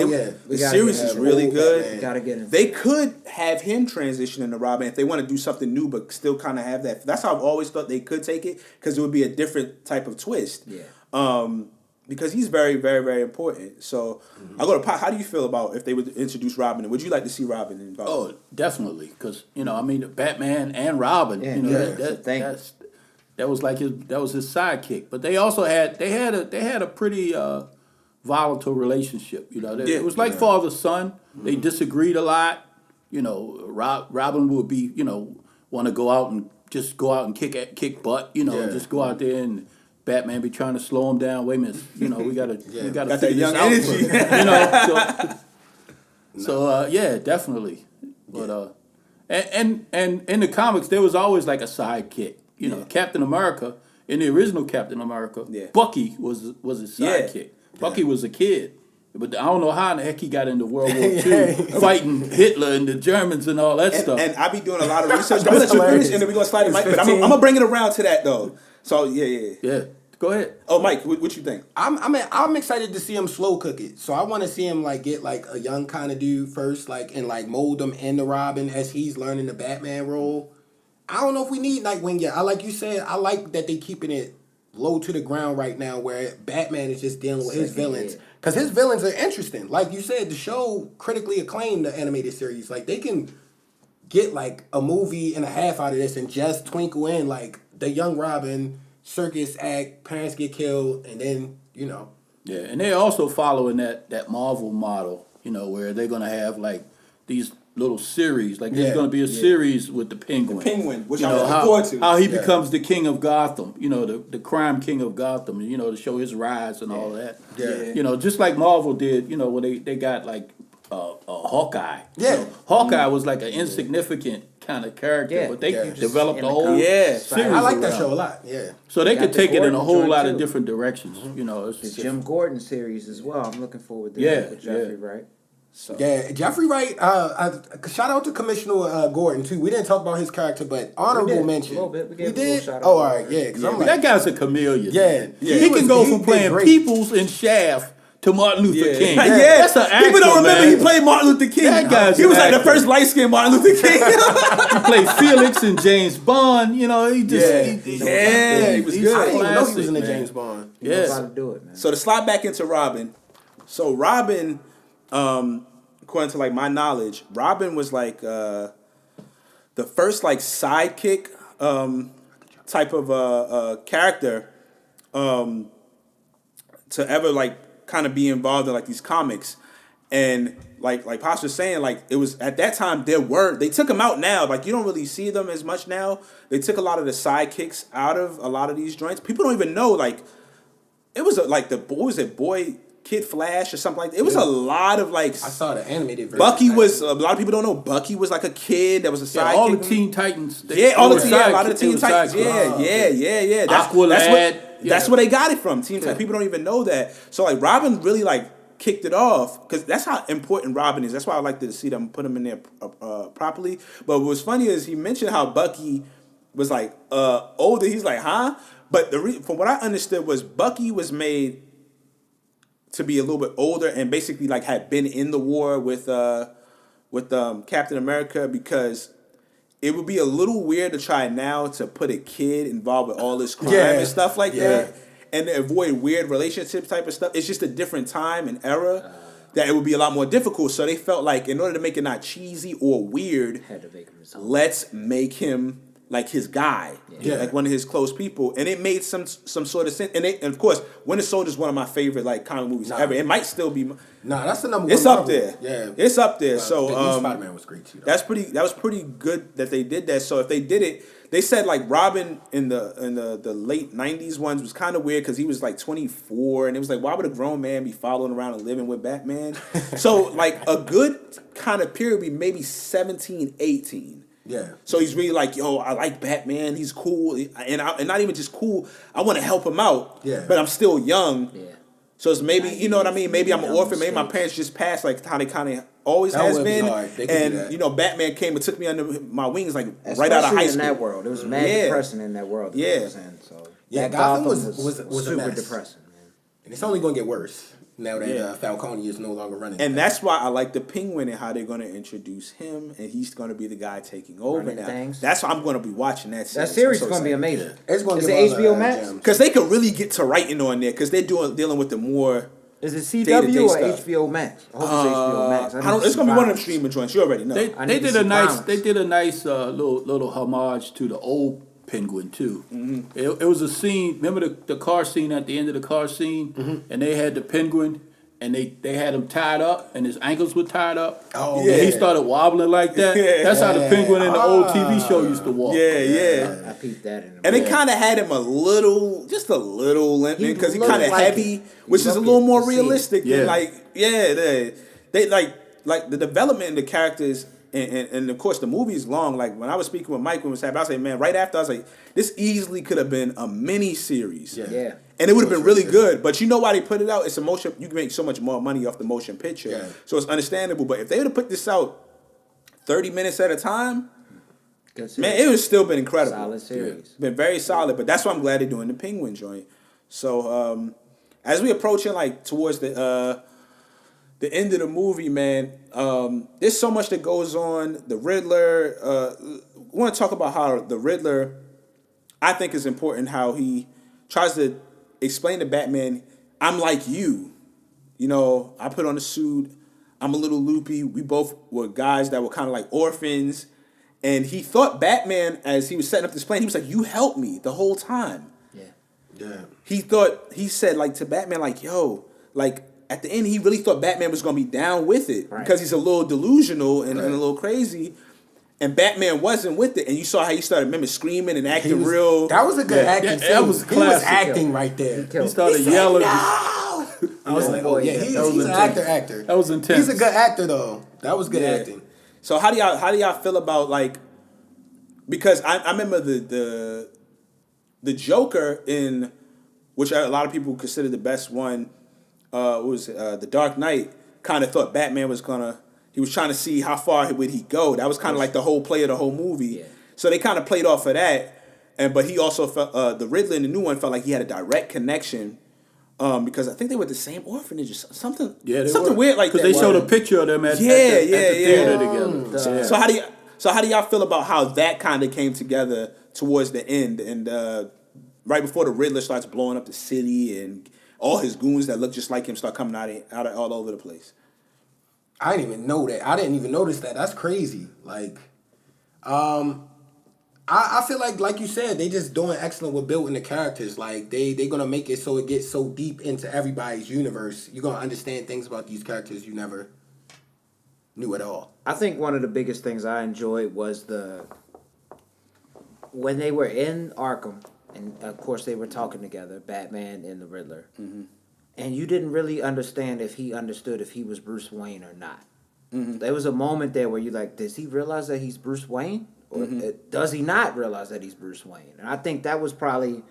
the series is really good. Gotta get him. They could have him transition into Robin if they want to do something new, but still kind of have that. That's how I've always thought they could take it, because it would be a different type of twist. Yeah. Because he's very, very, very important. So I go to Pop. How do you feel about if they would introduce Robin? Would you like to see Robin involved? Oh, definitely, because Batman and Robin. That was like his sidekick. But they also had a pretty volatile relationship. It was like father son. They disagreed a lot. Robin would be want to go out and kick butt. Just go out there, and Batman be trying to slow him down. Wait a minute, we gotta got figure that this young out. energy. So definitely. But and in the comics there was always like a sidekick. Captain America, in the original Captain America, Bucky was his sidekick. Bucky was a kid. But I don't know how in the heck he got into World War II, fighting Hitler and the Germans and all that stuff. And I be doing a lot of research. I'm going to let you finish, and then we're going to slide the mic. But I'm going to bring it around to that, though. So, yeah. Go ahead. Oh, Mike, what you think? I'm excited to see him slow cook it. So I want to see him get a young kind of dude first, and mold him into Robin as he's learning the Batman role. I don't know if we need Nightwing yet. Like you said, I like that they keeping it low to the ground right now, where Batman is just dealing with his villains. Because his villains are interesting. Like you said, the show critically acclaimed the animated series. They can get a movie and a half out of this and just twinkle in the young Robin, circus act, parents get killed, and then, Yeah, and they're also following that Marvel model, where they're going to have these little series. There's going to be a series with the Penguin. The Penguin, which I'm looking forward to. How he becomes the king of Gotham, the crime king of Gotham, to show his rise and all that. Yeah. Just like Marvel did, when they got Hawkeye. Yeah. Hawkeye was an insignificant kind of character, but they developed a whole series. I like that around. show a lot, yeah. So they could take it in a whole Gordon lot joint, of too. different directions. The Jim Gordon series as well. I'm looking forward to Yeah, that with Jeffrey Wright. So Yeah, Jeffrey Wright. Shout out to Commissioner Gordon too. We didn't talk about his character, but honorable mention. A little bit. We gave We a little did. shout out Oh, to all right. Gordon. Yeah, because I'm That like, guy's a chameleon. Yeah. He can go from did playing great. Peoples and Shaft to Martin Luther King. Yeah, That's an actor, people don't remember man. he played Martin Luther King. That guy's he was an like the actor. first light skinned Martin Luther King. He played Felix and James Bond. You know, he just he was good. I didn't even know he was in the man. James Bond. He knows how to do it, man. So to slide back into Robin, so Robin, according to like my knowledge, Robin was like the first like sidekick type of character to ever like kind of be involved in like these comics. And like Pops was saying, like it was at that time they took them out now. Like you don't really see them as much now. They took a lot of the sidekicks out of a lot of these joints. People don't even know like it was like Boy Kid Flash or something like that. It was a lot of like I saw the animated version. Bucky was a lot of people don't know Bucky was like a kid that was a sidekick. All the Teen Titans. A lot of the Teen Titans. Yeah. That's where they got it from. Teen Titans. People don't even know that. So like Robin really like kicked it off because that's how important Robin is. That's why I like to see them put him in there properly. But what's funny is he mentioned how Bucky was like older. He's like, huh? But from what I understood was Bucky was made to be a little bit older and basically like had been in the war with Captain America, because it would be a little weird to try now to put a kid involved with all this crime and stuff like that, and to avoid weird relationship type of stuff. It's just a different time and era that it would be a lot more difficult. So they felt like in order to make it not cheesy or weird, Had to make him his own. let's make him like his guy, like one of his close people, and it made some sort of sense. And of course, Winter Soldier is one of my favorite like comic movies ever. It might still be. That's the number one. It's up Marvel. there. Yeah, It's up there. The So new Spider-Man was great too. Though. that was pretty good that they did that. So if they did it, they said like Robin in the late '90s ones was kind of weird because he was like 24, and it was like, why would a grown man be following around and living with Batman? So like a good kind of period would be maybe 17, 18. Yeah. So he's really like, yo, I like Batman. He's cool, and not even just cool. I want to help him out. Yeah. But I'm still young. Yeah. So it's maybe, you know what I mean? Maybe I'm an orphan. Maybe my parents just passed, like how they kind of always That has would be been. hard. They could do that. And Batman came and took me under my wings, like Especially right out of high in school. that world, it was mad depressing in that world. That Yeah. they was in, so Yeah, that Gotham Gotham was a super mess. depressing, man. And it's only gonna get worse now that Falcone is no longer running. And that's why I like the Penguin and how they're going to introduce him, and he's going to be the guy taking over Running now. things. That's why I'm going to be watching that series. That series I'm is so gonna be excited. amazing. It's gonna Is give it all HBO the Max? gems. Because they could really get to writing on there, because they're dealing with the more. Is it Day-to-day CW or stuff. HBO Max? I hope it's HBO Max. I don't. It's going to be one of them streaming joints. You already know. I They need to did see a nice. violence. They did a nice little homage to the old Penguin too. Mm-hmm. It was a scene. Remember the car scene at the end of the car scene, and they had the Penguin, and they had him tied up, and his ankles were tied up. Oh, and he yeah. started wobbling like that. Yeah. That's how the Penguin in the old TV show used to walk. Yeah. I peeped that in. And it kind of had him just a little limp He because he looked kind of like heavy, it. which You is a look little it more to see it. realistic Yeah. than they like the development in the characters and of course the movie is long. Like when I was speaking with Mike when it was happening, I was like, man, right after I was like, this easily could have been a mini series. Yeah. And it would have been really good. But you know why they put it out? It's a motion. You can make so much more money off the motion picture. Yeah. So it's understandable. But if they would have put this out 30 minutes at a time, Good series. man, it would have still been incredible. Solid series. Been very solid. But that's why I'm glad they're doing the Penguin joint. So as we approaching like towards the end of the movie, man, there's so much that goes on. The Riddler. I want to talk about how the Riddler, I think, is important. How he tries to explain to Batman, I'm like you. You know, I put on a suit. I'm a little loopy. We both were guys that were kind of like orphans. And he thought Batman, as he was setting up this plan, he was like, you helped me the whole time. Yeah. He said like to Batman, like, yo, like at the end, he really thought Batman was going to be down with it because he's a little delusional and a little crazy. And Batman wasn't with it. And you saw how he started, remember, screaming and acting real. That was a good acting. that scene. was He was classic. acting right there. He started yelling. No! I was like, oh yeah, he's an actor. That was intense. He's a good actor though. That was good acting. So how do y'all feel about like, because I remember the Joker in, which a lot of people consider the best one, was The Dark Knight, kind of thought Batman was gonna. He was trying to see how far would he go. That was kind of like the whole play of the whole movie. Yeah. So they kind of played off of that. But he also felt the Riddler in the new one felt like he had a direct connection. Because I think they were the same orphanage or something. Yeah, something weird like that. Because they showed a picture of them at the theater together. Yeah. So how do y'all feel about how that kind of came together towards the end and right before the Riddler starts blowing up the city and all his goons that look just like him start coming out all over the place? I didn't even know that. I didn't even notice that. That's crazy. Like, I feel like you said, they just doing excellent with building the characters. Like they gonna make it so it gets so deep into everybody's universe. You're gonna understand things about these characters you never knew at all. I think one of the biggest things I enjoyed was when they were in Arkham, and of course they were talking together, Batman and the Riddler, and you didn't really understand if he understood if he was Bruce Wayne or not. There was a moment there where you're like, does he realize that he's Bruce Wayne? Or does he not realize that he's Bruce Wayne? And I think that was probably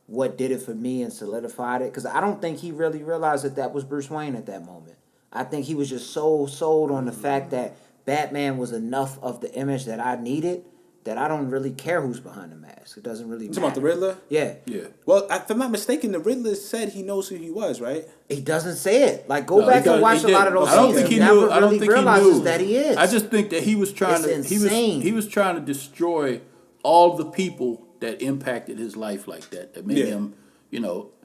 what did it for me and solidified it. Because I don't think he really realized that was Bruce Wayne at that moment. I think he was just so sold on the fact that Batman was enough of the image that I needed that I don't really care who's behind the mask. It doesn't really matter. You talking about the Riddler? Yeah. Yeah. Well, if I'm not mistaken, the Riddler said he knows who he was, right? He doesn't say it. Like, go back and watch a lot of those I don't scenes. think he never knew. I don't really think he realizes knew that he is. I just think that he was trying It's to. insane. He was trying to destroy all the people that impacted his life like that. That made him,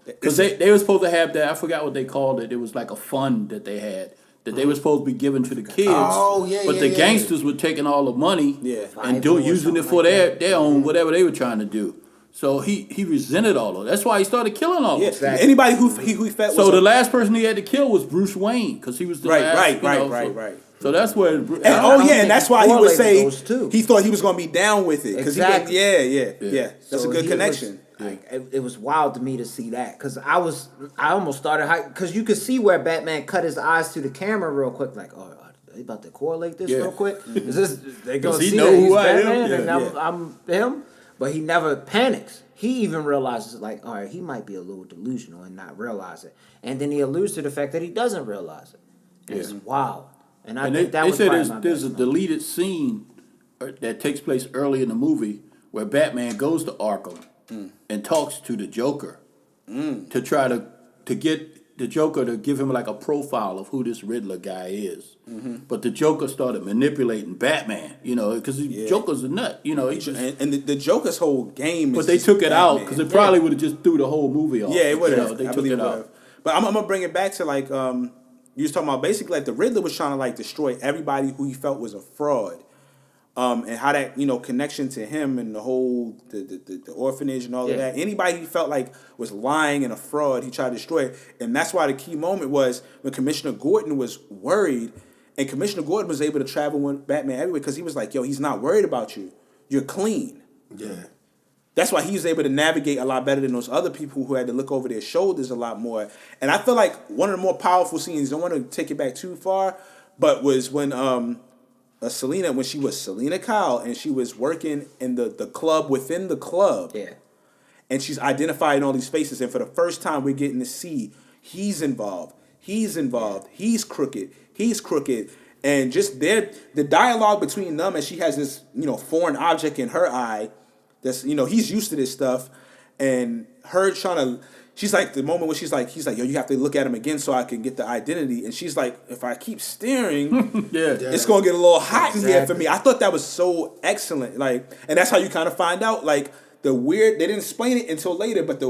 because they were supposed to have that. I forgot what they called it. It was like a fund that they had that they were supposed to be given to the kids. Oh, yeah, But yeah, the yeah. gangsters were taking all the money and Five using or it for something like their own whatever they were trying to do. So he resented all of it. That's why he started killing all of Yeah. them. Anybody who he felt So was the last person he had to kill was Bruce Wayne because he was the last. Right. So that's where. And that's why he would say those two. he thought he was going to be down with it. Exactly. Yeah. That's So a good he connection. was- like, it was wild to me to see that because I almost started because you could see where Batman cut his eyes to the camera real quick, like, oh, are they about to correlate this real quick? Is this they gonna Does he see know that he's who I am? Batman and Yeah. I'm him? But he never panics. He even realizes, like, all right, he might be a little delusional and not realize it, and then he alludes to the fact that he doesn't realize it. And it's wild. And I think that they was say probably my there's a best moment. deleted scene that takes place early in the movie where Batman goes to Arkham and talks to the Joker to try to get the Joker to give him like a profile of who this Riddler guy is. But the Joker started manipulating Batman, because the Joker's a nut, he just. And the Joker's whole game But is they just took it out Batman. because it probably would have just threw the whole movie off. Yeah, it would have. They I took believe it it out. would. But I'm gonna bring it back to like you was talking about basically like the Riddler was trying to like destroy everybody who he felt was a fraud, and how that connection to him and the whole the orphanage and all of that. Anybody he felt like was lying and a fraud, he tried to destroy. And that's why the key moment was when Commissioner Gordon was worried, and Commissioner Gordon was able to travel with Batman everywhere because he was like, "Yo, he's not worried about you. You're clean." Yeah. That's why he was able to navigate a lot better than those other people who had to look over their shoulders a lot more. And I feel like one of the more powerful scenes, I don't want to take it back too far, but was when Selena, when she was Selena Kyle and she was working in the club within the club. Yeah. And she's identifying all these faces. And for the first time, we're getting to see he's involved. He's crooked. And just the dialogue between them, and she has this, foreign object in her eye. That's, he's used to this stuff, and her trying to, she's like, the moment when he's like, yo, you have to look at him again so I can get the identity. And she's like, if I keep staring, it's going to get a little hot in here for me. I thought that was so excellent. Like, and that's how you kind of find out, like, they didn't explain it until later, but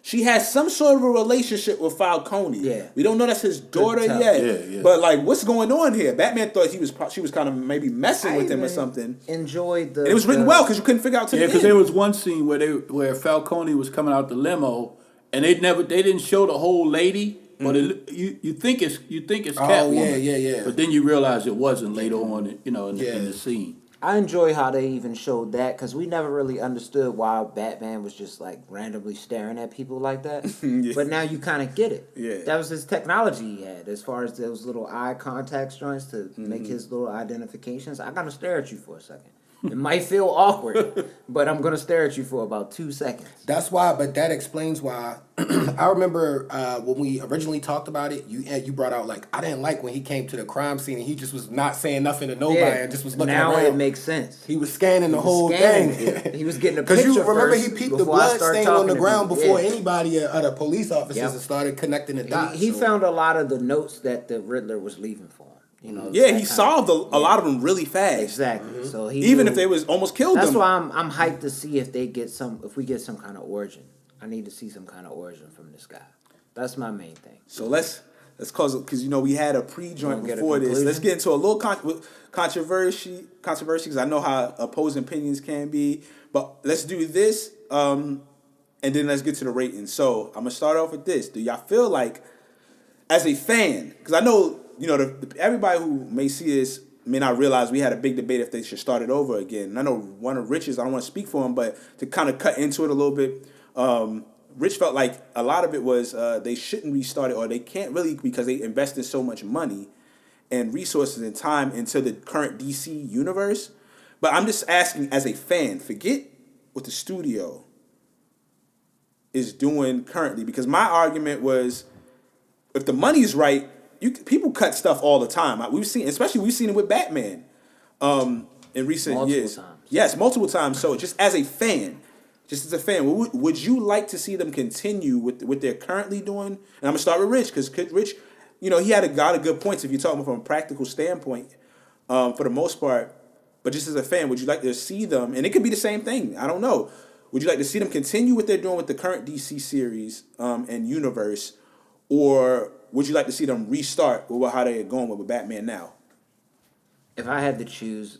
she has some sort of a relationship with Falcone. Yeah. We don't know that's his daughter yet. Yeah. But like, what's going on here? Batman thought she was kind of maybe messing with him or something. Enjoyed the. And it was written well because you couldn't figure out to the end. because there was one scene where Falcone was coming out the limo, and they didn't show the whole lady, but you think it's Catwoman. Yeah. But then you realize it wasn't later on, in the scene. I enjoy how they even showed that because we never really understood why Batman was just like randomly staring at people like that. But now you kind of get it. Yeah. That was his technology he had as far as those little eye contact joints to make his little identifications. I gotta stare at you for a second. It might feel awkward, but I'm gonna stare at you for about 2 seconds. That's why, but that explains why. I remember when we originally talked about it, you brought out like I didn't like when he came to the crime scene and he just was not saying nothing to nobody and just was looking now around. it makes sense. He was scanning the whole Scanning thing. it. He was getting a Because picture you remember first he peeped the before I blood started stain on talking the to ground people. before Yeah. anybody, other police officers, Yep. and started connecting the dots. He so. found a lot of the notes that the Riddler was leaving for him. You know, Yeah, that he kind solved a lot of them really fast. Exactly. So he Even knew- if they was almost killed That's them. why I'm hyped to see if we get some kind of origin. I need to see some kind of origin from this guy. That's my main thing. So let's cause because we had a pre-joint Wanna get a before this. conclusion? Let's get into a little controversy because I know how opposing opinions can be. But let's do this, and then let's get to the rating. So I'm gonna start off with this. Do y'all feel like, as a fan, because I know everybody who may see this may not realize we had a big debate if they should start it over again. And I know one of Rich's, I don't want to speak for him, but to kind of cut into it a little bit, Rich felt like a lot of it was they shouldn't restart it, or they can't really because they invested so much money and resources and time into the current DC universe. But I'm just asking as a fan, forget what the studio is doing currently, because my argument was if the money's right, people cut stuff all the time. We've seen it with Batman in recent Multiple years. times. Yes, multiple times. So just as a fan, would you like to see them continue with what they're currently doing? And I'm gonna start with Rich because Rich, he had a lot of good points if you're talking from a practical standpoint, for the most part. But just as a fan, would you like to see them? And it could be the same thing. I don't know. Would you like to see them continue what they're doing with the current DC series and universe, or would you like to see them restart with how they're going with Batman now? If I had to choose,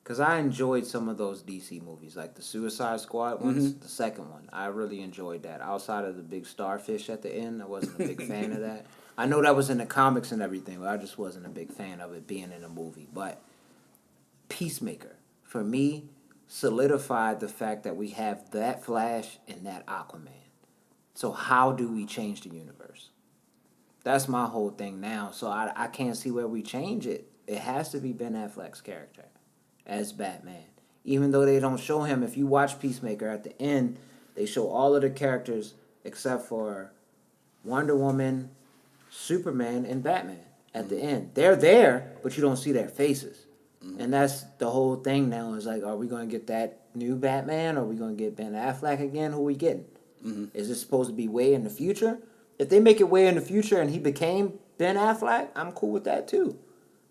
because I enjoyed some of those DC movies, like the Suicide Squad ones, the second one. I really enjoyed that. Outside of the big starfish at the end, I wasn't a big fan of that. I know that was in the comics and everything, but I just wasn't a big fan of it being in a movie. But Peacemaker, for me, solidified the fact that we have that Flash and that Aquaman. So how do we change the universe? That's my whole thing now. So I can't see where we change it. It has to be Ben Affleck's character as Batman. Even though they don't show him, if you watch Peacemaker at the end, they show all of the characters except for Wonder Woman, Superman, and Batman at the end. They're there, but you don't see their faces. And that's the whole thing now is like, are we going to get that new Batman? Or are we going to get Ben Affleck again? Who are we getting? Is it supposed to be way in the future? If they make it way in the future and he became Ben Affleck, I'm cool with that too.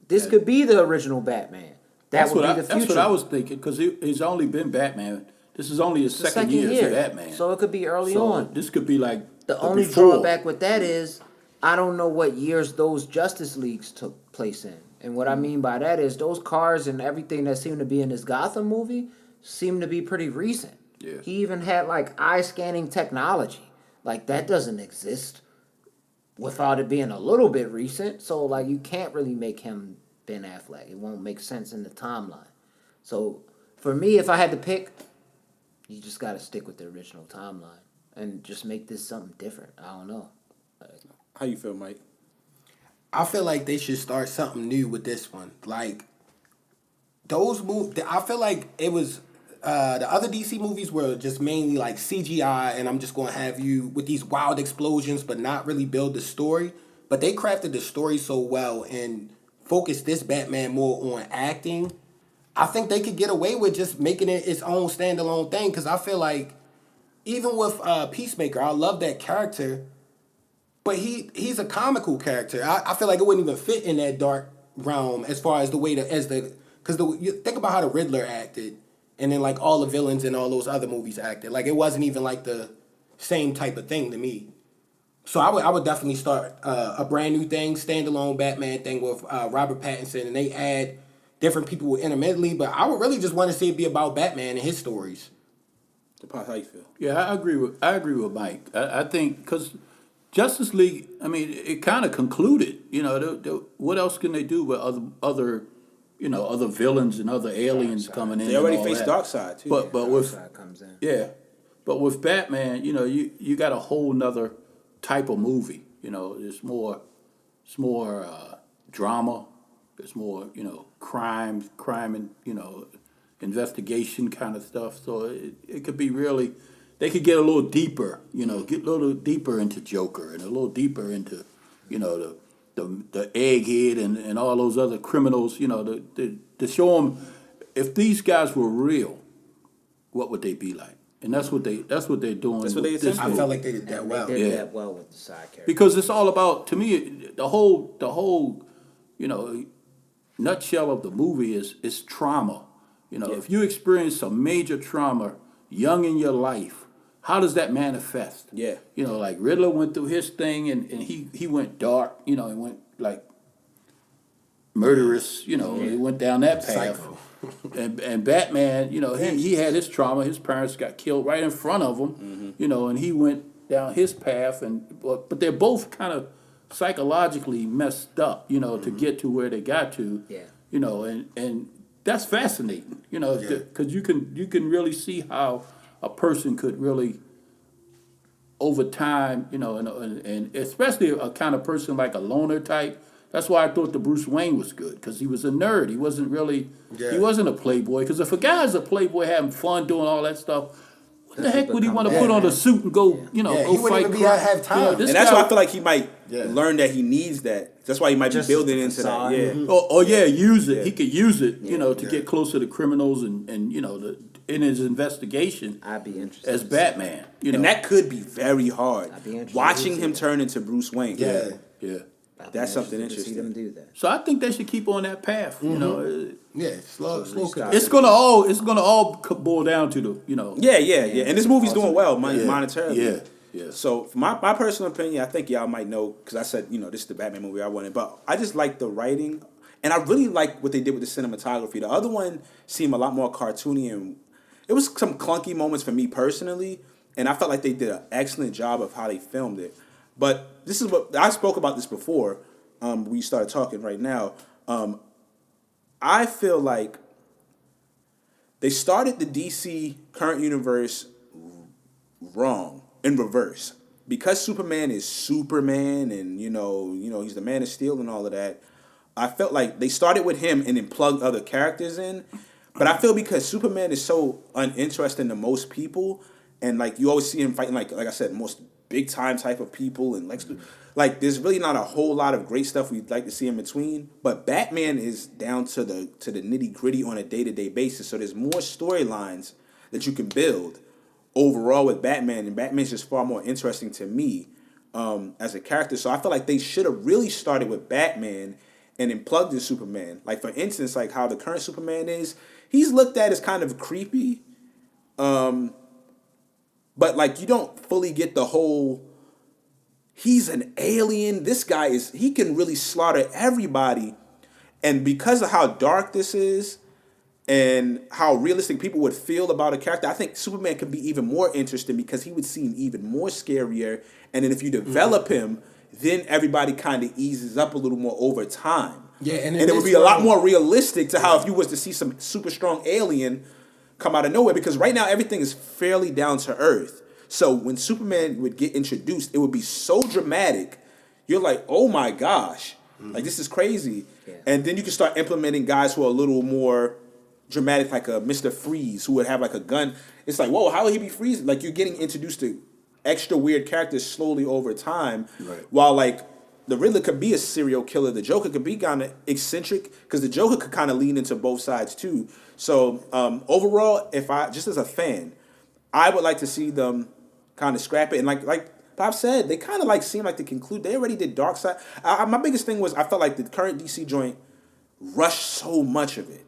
This could be the original Batman. That would be the future. That's what I was thinking, because he's only been Batman. This is only his second year as Batman. So it could be early So on. this could be like The only before. drawback with that is I don't know what years those Justice Leagues took place in. And what I mean by that is those cars and everything that seemed to be in this Gotham movie seemed to be pretty recent. Yeah. He even had like eye scanning technology. Like that doesn't exist without it being a little bit recent. So like you can't really make him Ben Affleck. It won't make sense in the timeline. So for me, if I had to pick, you just got to stick with the original timeline and just make this something different. I don't know. How you feel, Mike? I feel like they should start something new with this one. Like those movies, I feel like it was the other DC movies were just mainly like CGI, and I'm just gonna have you with these wild explosions, but not really build the story. But they crafted the story so well and focused this Batman more on acting. I think they could get away with just making it its own standalone thing, because I feel like even with Peacemaker, I love that character. But he's a comical character. I feel like it wouldn't even fit in that dark realm as far as the way because you think about how the Riddler acted, and then like all the villains in all those other movies acted. Like it wasn't even like the same type of thing to me. So I would definitely start a brand new thing, standalone Batman thing with Robert Pattinson, and they add different people intermittently. But I would really just want to see it be about Batman and his stories. How you feel? Yeah, I agree with Mike. I think because Justice League, I mean, it kind of concluded. What else can they do with other villains and other aliens coming in? They already and all faced that. Darkseid too. But with Darkseid comes in. yeah, but with Batman, you got a whole nother type of movie. It's more drama. it's more crime and investigation kind of stuff. So it could be really, they could get a little deeper, get a little deeper into Joker and a little deeper into the egghead and all those other criminals. To show them if these guys were real, what would they be like? And that's what they're doing. That's what they with this attempted. I movie. felt like they did that well. They did Yeah. that well with the side character. Because it's all about, to me, the whole nutshell of the movie is trauma. If you experience some major trauma young in your life, how does that manifest? Yeah. Like Riddler went through his thing and he went dark, and went like murderous, he went down that path. Psycho. And Batman, he had his trauma. His parents got killed right in front of him, and he went down his path. But they're both kind of psychologically messed up, to get to where they got to. Yeah. And that's fascinating, because you can really see how a person could really, over time, and especially a kind of person like a loner type. That's why I thought the Bruce Wayne was good, because he was a nerd. He wasn't really, he wasn't a playboy. Because if a guy's a playboy having fun doing all that stuff, what the heck would he want to put on a suit and go, he go wouldn't fight even crime? have time. This And that's guy- why I feel like he might learn that he needs that. That's why he might Just be building the into facade. that. Yeah. Oh yeah, use it. Yeah. He could use it, to get closer to criminals and in his investigation I'd be interested as to see Batman. And that could be very hard. I'd be interested Watching to see him that. turn into Bruce Wayne. Yeah. Yeah. I'd be That's something interested to see them interesting. do that. So I think they should keep on that path. Yeah, slow start- It's gonna all boil down to the Yeah. And this movie's doing well monetarily. Yeah. So, for my personal opinion, I think y'all might know, because I said, this is the Batman movie I wanted, but I just like the writing, and I really like what they did with the cinematography. The other one seemed a lot more cartoony, and it was some clunky moments for me personally, and I felt like they did an excellent job of how they filmed it. But this is what, I spoke about this before, we started talking right now. I feel like they started the DC current universe wrong, in reverse. Because Superman is Superman and he's the Man of Steel and all of that, I felt like they started with him and then plugged other characters in. But I feel because Superman is so uninteresting to most people, and like you always see him fighting like I said, most big time type of people, and like there's really not a whole lot of great stuff we'd like to see in between. But Batman is down to the nitty gritty on a day-to-day basis, so there's more storylines that you can build overall with Batman, and Batman's just far more interesting to me as a character. So I feel like they should have really started with Batman and then plugged in Superman. Like, for instance, like how the current Superman is, he's looked at as kind of creepy, but like you don't fully get the whole, he's an alien, this guy he can really slaughter everybody. And because of how dark this is, and how realistic people would feel about a character, I think Superman could be even more interesting because he would seem even more scarier. And then if you develop him, then everybody kind of eases up a little more over time. Yeah, and it would be a lot more realistic to how if you was to see some super strong alien come out of nowhere, because right now everything is fairly down to earth. So when Superman would get introduced, it would be so dramatic. You're like, oh my gosh, like this is crazy. Yeah. And then you can start implementing guys who are a little more dramatic, like a Mr. Freeze, who would have like a gun. It's like, whoa, how would he be freezing? Like, you're getting introduced to extra weird characters slowly over time. Right. While like the Riddler could be a serial killer, the Joker could be kind of eccentric, because the Joker could kind of lean into both sides too. So overall, if I just as a fan, I would like to see them kind of scrap it. And like Bob said, they kind of like seem like they conclude. They already did Darkseid. My biggest thing was I felt like the current DC joint rushed so much of it.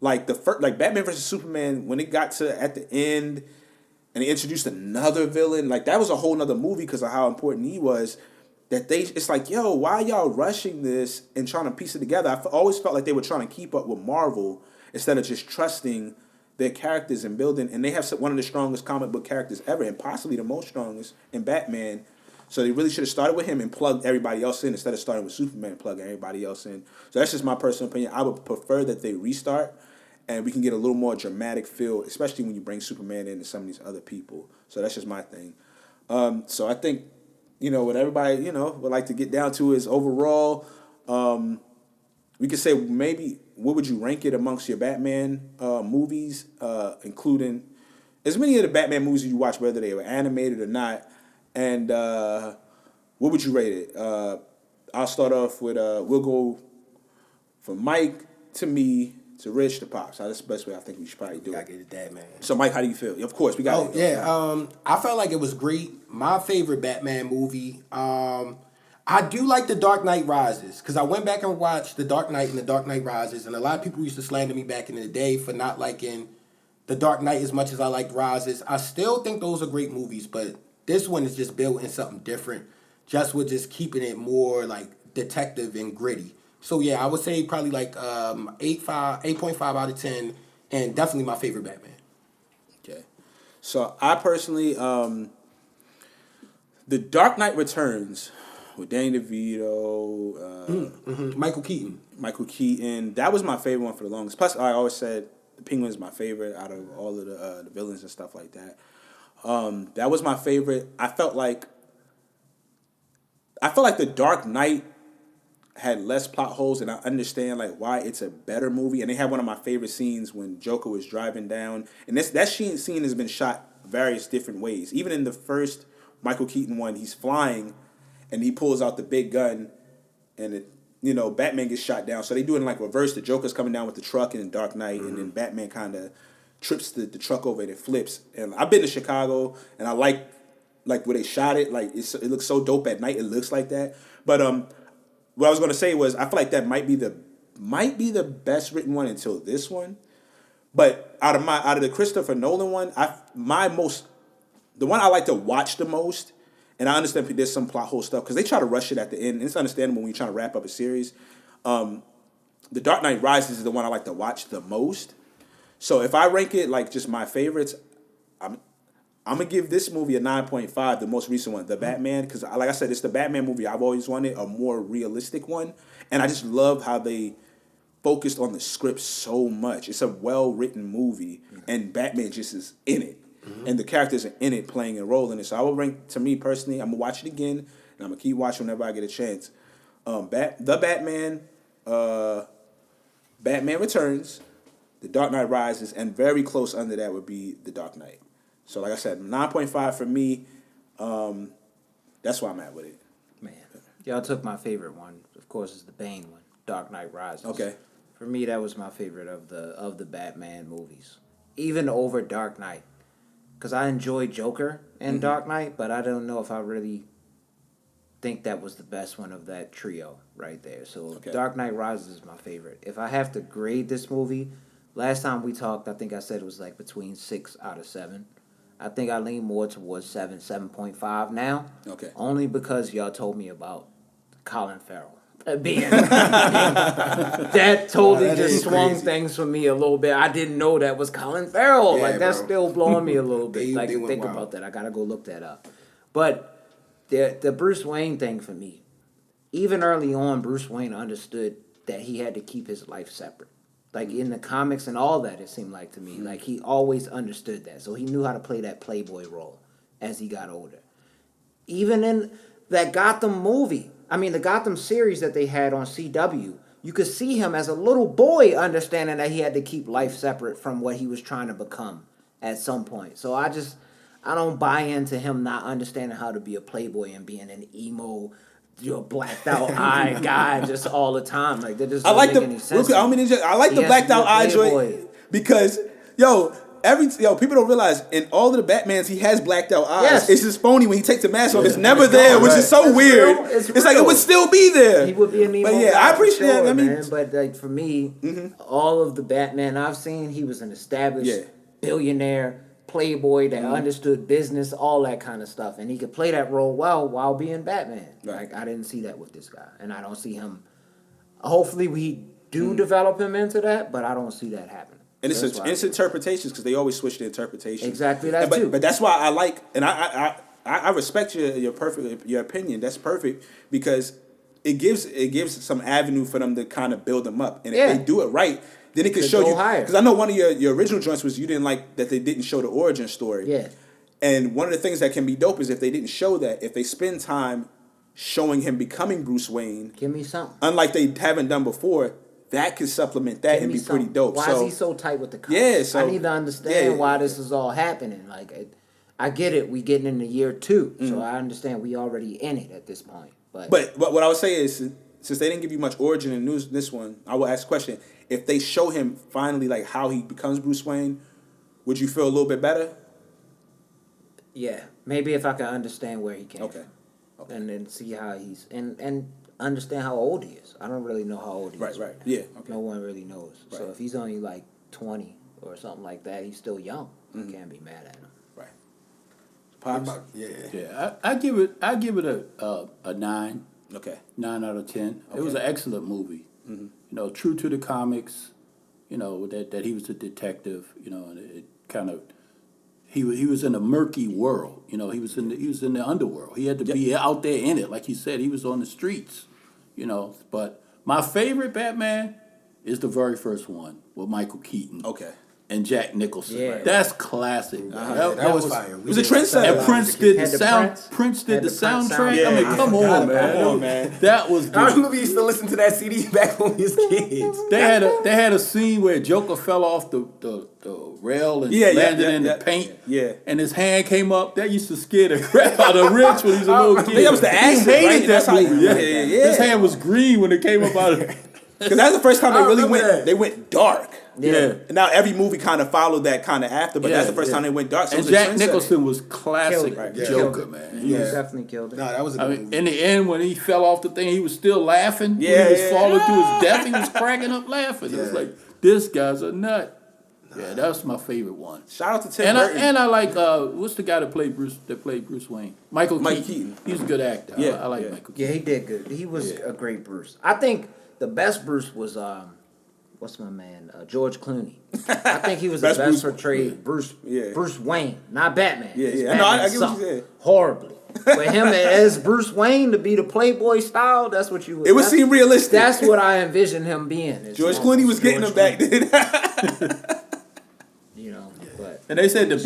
Like like Batman versus Superman, when it got to at the end and they introduced another villain, like that was a whole nother movie because of how important he was. It's like, yo, why y'all rushing this and trying to piece it together? I always felt like they were trying to keep up with Marvel instead of just trusting their characters and building. And they have one of the strongest comic book characters ever, and possibly the most strongest in Batman. So they really should have started with him and plugged everybody else in instead of starting with Superman and plugging everybody else in. So that's just my personal opinion. I would prefer that they restart and we can get a little more dramatic feel, especially when you bring Superman in and some of these other people. So that's just my thing. So I think, what everybody, would like to get down to is overall, we could say maybe what would you rank it amongst your Batman movies, including as many of the Batman movies you watch, whether they were animated or not, and what would you rate it? I'll start off with we'll go from Mike to me to Rich to Pops. That's the best way I think we should probably do Gotta it. get it, Dadman. So Mike, how do you feel? Of course, we got. Oh yeah, I felt like it was great. My favorite Batman movie. I do like The Dark Knight Rises because I went back and watched The Dark Knight and The Dark Knight Rises, and a lot of people used to slander me back in the day for not liking The Dark Knight as much as I liked Rises. I still think those are great movies, but this one is just built in something different, just with just keeping it more like detective and gritty. So yeah, I would say probably like 8.5 out of 10, and definitely my favorite Batman. Okay, so I personally, The Dark Knight Returns with Danny DeVito, Michael Keaton. that was my favorite one for the longest. Plus, I always said the Penguin is my favorite out of all of the villains and stuff like that. That was my favorite. I felt like The Dark Knight had less plot holes, and I understand like why it's a better movie. And they had one of my favorite scenes when Joker was driving down, and that scene has been shot various different ways. Even in the first Michael Keaton one, he's flying, and he pulls out the big gun, and Batman gets shot down. So they do it in like reverse. The Joker's coming down with the truck in Dark Knight, and then Batman kind of trips the truck over and it flips. And I've been to Chicago, and I like where they shot it. Like it looks so dope at night. It looks like that. But what I was gonna say was I feel like that might be the best written one until this one. But out of the Christopher Nolan one, the one I like to watch the most, and I understand there's some plot hole stuff because they try to rush it at the end. And it's understandable when you're trying to wrap up a series. The Dark Knight Rises is the one I like to watch the most. So if I rank it like just my favorites, I'm gonna give this movie a 9.5, the most recent one, The Batman, because like I said, it's the Batman movie I've always wanted, a more realistic one, and I just love how they focused on the script so much. It's a well-written movie, and Batman just is in it, and the characters are in it, playing a role in it. So I will rank, to me personally, I'm gonna watch it again, and I'm gonna keep watching whenever I get a chance. The Batman, Batman Returns, The Dark Knight Rises, and very close under that would be The Dark Knight. So like I said, 9.5 for me. That's why I'm at with it. Man, y'all took my favorite one. Of course, it's the Bane one, Dark Knight Rises. Okay. For me, that was my favorite of the Batman movies, even over Dark Knight, because I enjoyed Joker and Dark Knight, but I don't know if I really think that was the best one of that trio right there. So Dark Knight Rises is my favorite. If I have to grade this movie, last time we talked, I think I said it was like between 6 out of 7. I think I lean more towards 7.5 now. Okay. Only because y'all told me about Colin Farrell. That totally that just is swung crazy. things for me a little bit. I didn't know that was Colin Farrell. Yeah, like that's bro. still blowing me a little bit. They Like went think wild. about that. I gotta go look that up. But the Bruce Wayne thing for me, even early on, Bruce Wayne understood that he had to keep his life separate. Like in the comics and all that, it seemed like to me. Like he always understood that. So he knew how to play that playboy role as he got older. Even in that Gotham movie, the Gotham series that they had on CW, you could see him as a little boy understanding that he had to keep life separate from what he was trying to become at some point. So I don't buy into him not understanding how to be a playboy and being an emo, blacked out eye guy just all the time. Like that just I like doesn't make any sense. I like the blacked out eye joint because people don't realize in all of the Batmans he has blacked out eyes. Yes. It's just phony when he takes the mask off. It's never there, which is so weird. Real. It's like it real. would still be there. He would be an emo But yeah, guy I appreciate for sure, that. man. But like for me, all of the Batman I've seen, he was an established billionaire playboy that understood business, all that kind of stuff, and he could play that role well while being Batman. Right. Like I didn't see that with this guy, and I don't see him. Hopefully, we do develop him into that, but I don't see that happening. And So that's why it's interpretations because they always switch the interpretations. Exactly that but, too. But that's why I like, and I respect your opinion. That's perfect because it gives some avenue for them to kind of build them up, and if they do it right, then it could show go you. higher. Because I know one of your original joints was you didn't like that they didn't show the origin story. Yeah. And one of the things that can be dope is if they didn't show that, if they spend time showing him becoming Bruce Wayne, Give me something. unlike they haven't done before, that could supplement that Give and me be pretty some- dope. Why So is he so tight with the comics? Yeah, so- I need to understand yeah. why this is all happening. Like, I get it. We getting into year 2, so I understand we already in it at this point. But what I would say is, since they didn't give you much origin in news this one, I will ask a question: if they show him finally like how he becomes Bruce Wayne, would you feel a little bit better? yeah, maybe if I can understand where he came Okay. from, and then see how he's and understand how old he is. I don't really know how old he is. Right. Yeah. Okay. No one really knows. So Right. if he's only like 20 or something like that, he's still young. You can't be mad at him. Right. What Pops. about- yeah. Yeah, I give it a 9. Okay. 9 out of 10. It was an Okay. excellent movie. You know, true to the comics. You know that he was a detective. You know, and it kind of he was in a murky world. You know, he was in the underworld. He had to be out there in it, like you said. He was on the streets. You know, but my favorite Batman is the very first one with Michael Keaton. Okay. And Jack Nicholson. Yeah. That's classic. That was fire. It was a trendsetter. And Prince did Had the the sound. Prince. Prince did Had the the Prince soundtrack. sound. I mean, Yeah, come I on, forgot man. Come on, man. That was I good. remember we used to listen to that CD back when we was kids. They had a scene where Joker fell off the rail and Yeah, landed in yeah. the paint. Yeah. And his hand came up. That used to scare the crap out of Rich when he was a little I kid. think that was the acid, He hated right? that That's how movie. you- Yeah. yeah. His hand was green when it came up out of. Because that's the first time I they really remember went. that. They went dark. Yeah. And now every movie kind of followed that kind of after, but that's the first time they went dark. So And it was a Jack trendsetter. Nicholson was classic Killed it. Joker, Killed it. man. He He was- definitely killed it. No, that was a I good mean, movie. in the end, when he fell off the thing, he was still laughing. Yeah, when he was yeah, falling to his death, he was cracking up laughing. It was Yeah. like, this guy's a nut. Yeah, that's my favorite one. Shout out to Tim And Burton. I like what's the guy that played Bruce Wayne? Mike Keaton. Keaton. He's a good actor. Yeah, I like yeah. Michael Keaton. Yeah, he did good. He was a great Bruce. I think the best Bruce was what's my man? George Clooney. I think he was the Best best Bruce- portrayed Bruce Yeah. Bruce Wayne, not Batman. Yeah, 'Cause yeah. No, I Batman get what you sucked said. horribly. But him as Bruce Wayne to be the Playboy style, that's what you. It would that's- seem realistic. That's what I envision him being. is, George you know, Clooney was getting George them back Clooney, then. You know, but And they said the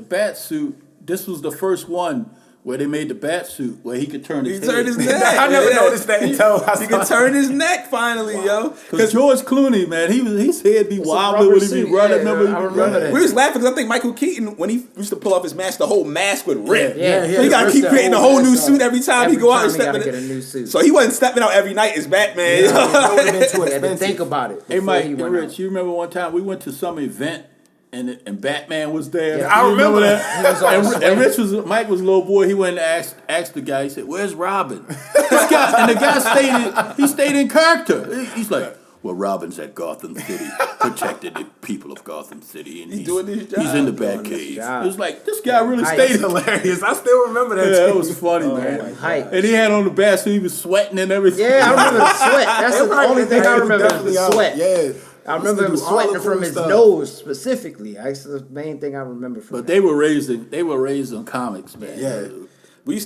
bat suit. This was the first one where they made the bat suit where he could turn He his turned his head. neck. I never Yeah. noticed that until I He saw could turn his neck finally, yo. Because George Clooney, man, his head be a wobbling rubber when he be suit, running. yeah, Remember, I remember that. We was laughing because I think Michael Keaton, when he used to pull off his mask, the whole mask would rip. Yeah. So he got to keep creating a whole new suit every time he go out and he step gotta in get a it. new suit. So he wasn't stepping out every night as Batman. That would have been too Yeah, but expensive. think about it. Hey, before Mike he and went Rich, out. you remember one time we went to some event and Batman was there? Yeah, I You remember that. He was all And sweaty. Mike was a little boy. He went and asked the guy. He said, "Where's Robin?" This guy, and the guy stayed in character. He's like, "Well, Robin's at Gotham City, protecting the people of Gotham City, and he's doing his job. He's in the Doing his Batcave." job. It was like this guy really Nice. stayed. Hilarious. I still remember that. Yeah, too. it was funny, man. Hype. And he had on the bat, so he was sweating and everything. Yeah, I remember the sweat. That's the Right, only thing I was remember is definitely the out. sweat. Yeah. I remember him Used to do all sweating the from cool his stuff. nose specifically. That's the main thing I remember from But that. they were raised on comics, man. Yeah.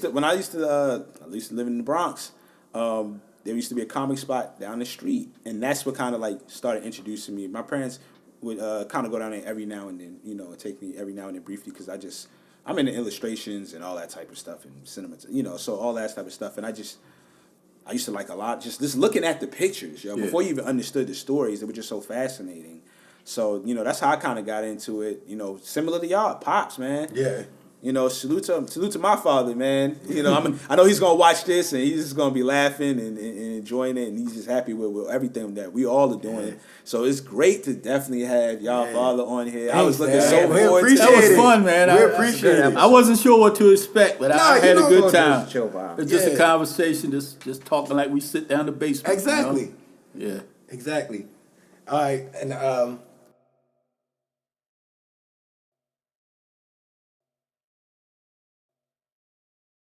When I used to live in the Bronx, there used to be a comic spot down the street, and that's what kind of like started introducing me. My parents would kind of go down there every now and then, you know, and take me every now and then briefly because I'm into illustrations and all that type of stuff and cinema, you know, so all that type of stuff, and I used to like a lot just looking at the pictures, yo. Yeah. Before you even understood the stories, they were just so fascinating. So, you know, that's how I kind of got into it. You know, similar to y'all, Pops, man. Yeah. You know, salute to my father, man. You know, I know he's gonna watch this and he's just gonna be laughing and enjoying it, and he's just happy with everything that we all are doing. Yeah. So it's great to definitely have y'all father on here. I was Thanks, looking man. so We forward to appreciate That was it. fun, man. We I appreciate it. I wasn't sure what to expect, but I you had a know, good we'll time. chill vibe. It's just a Yeah. conversation, just talking like we sit down in the basement. Exactly. You know? Yeah. Exactly. All right, and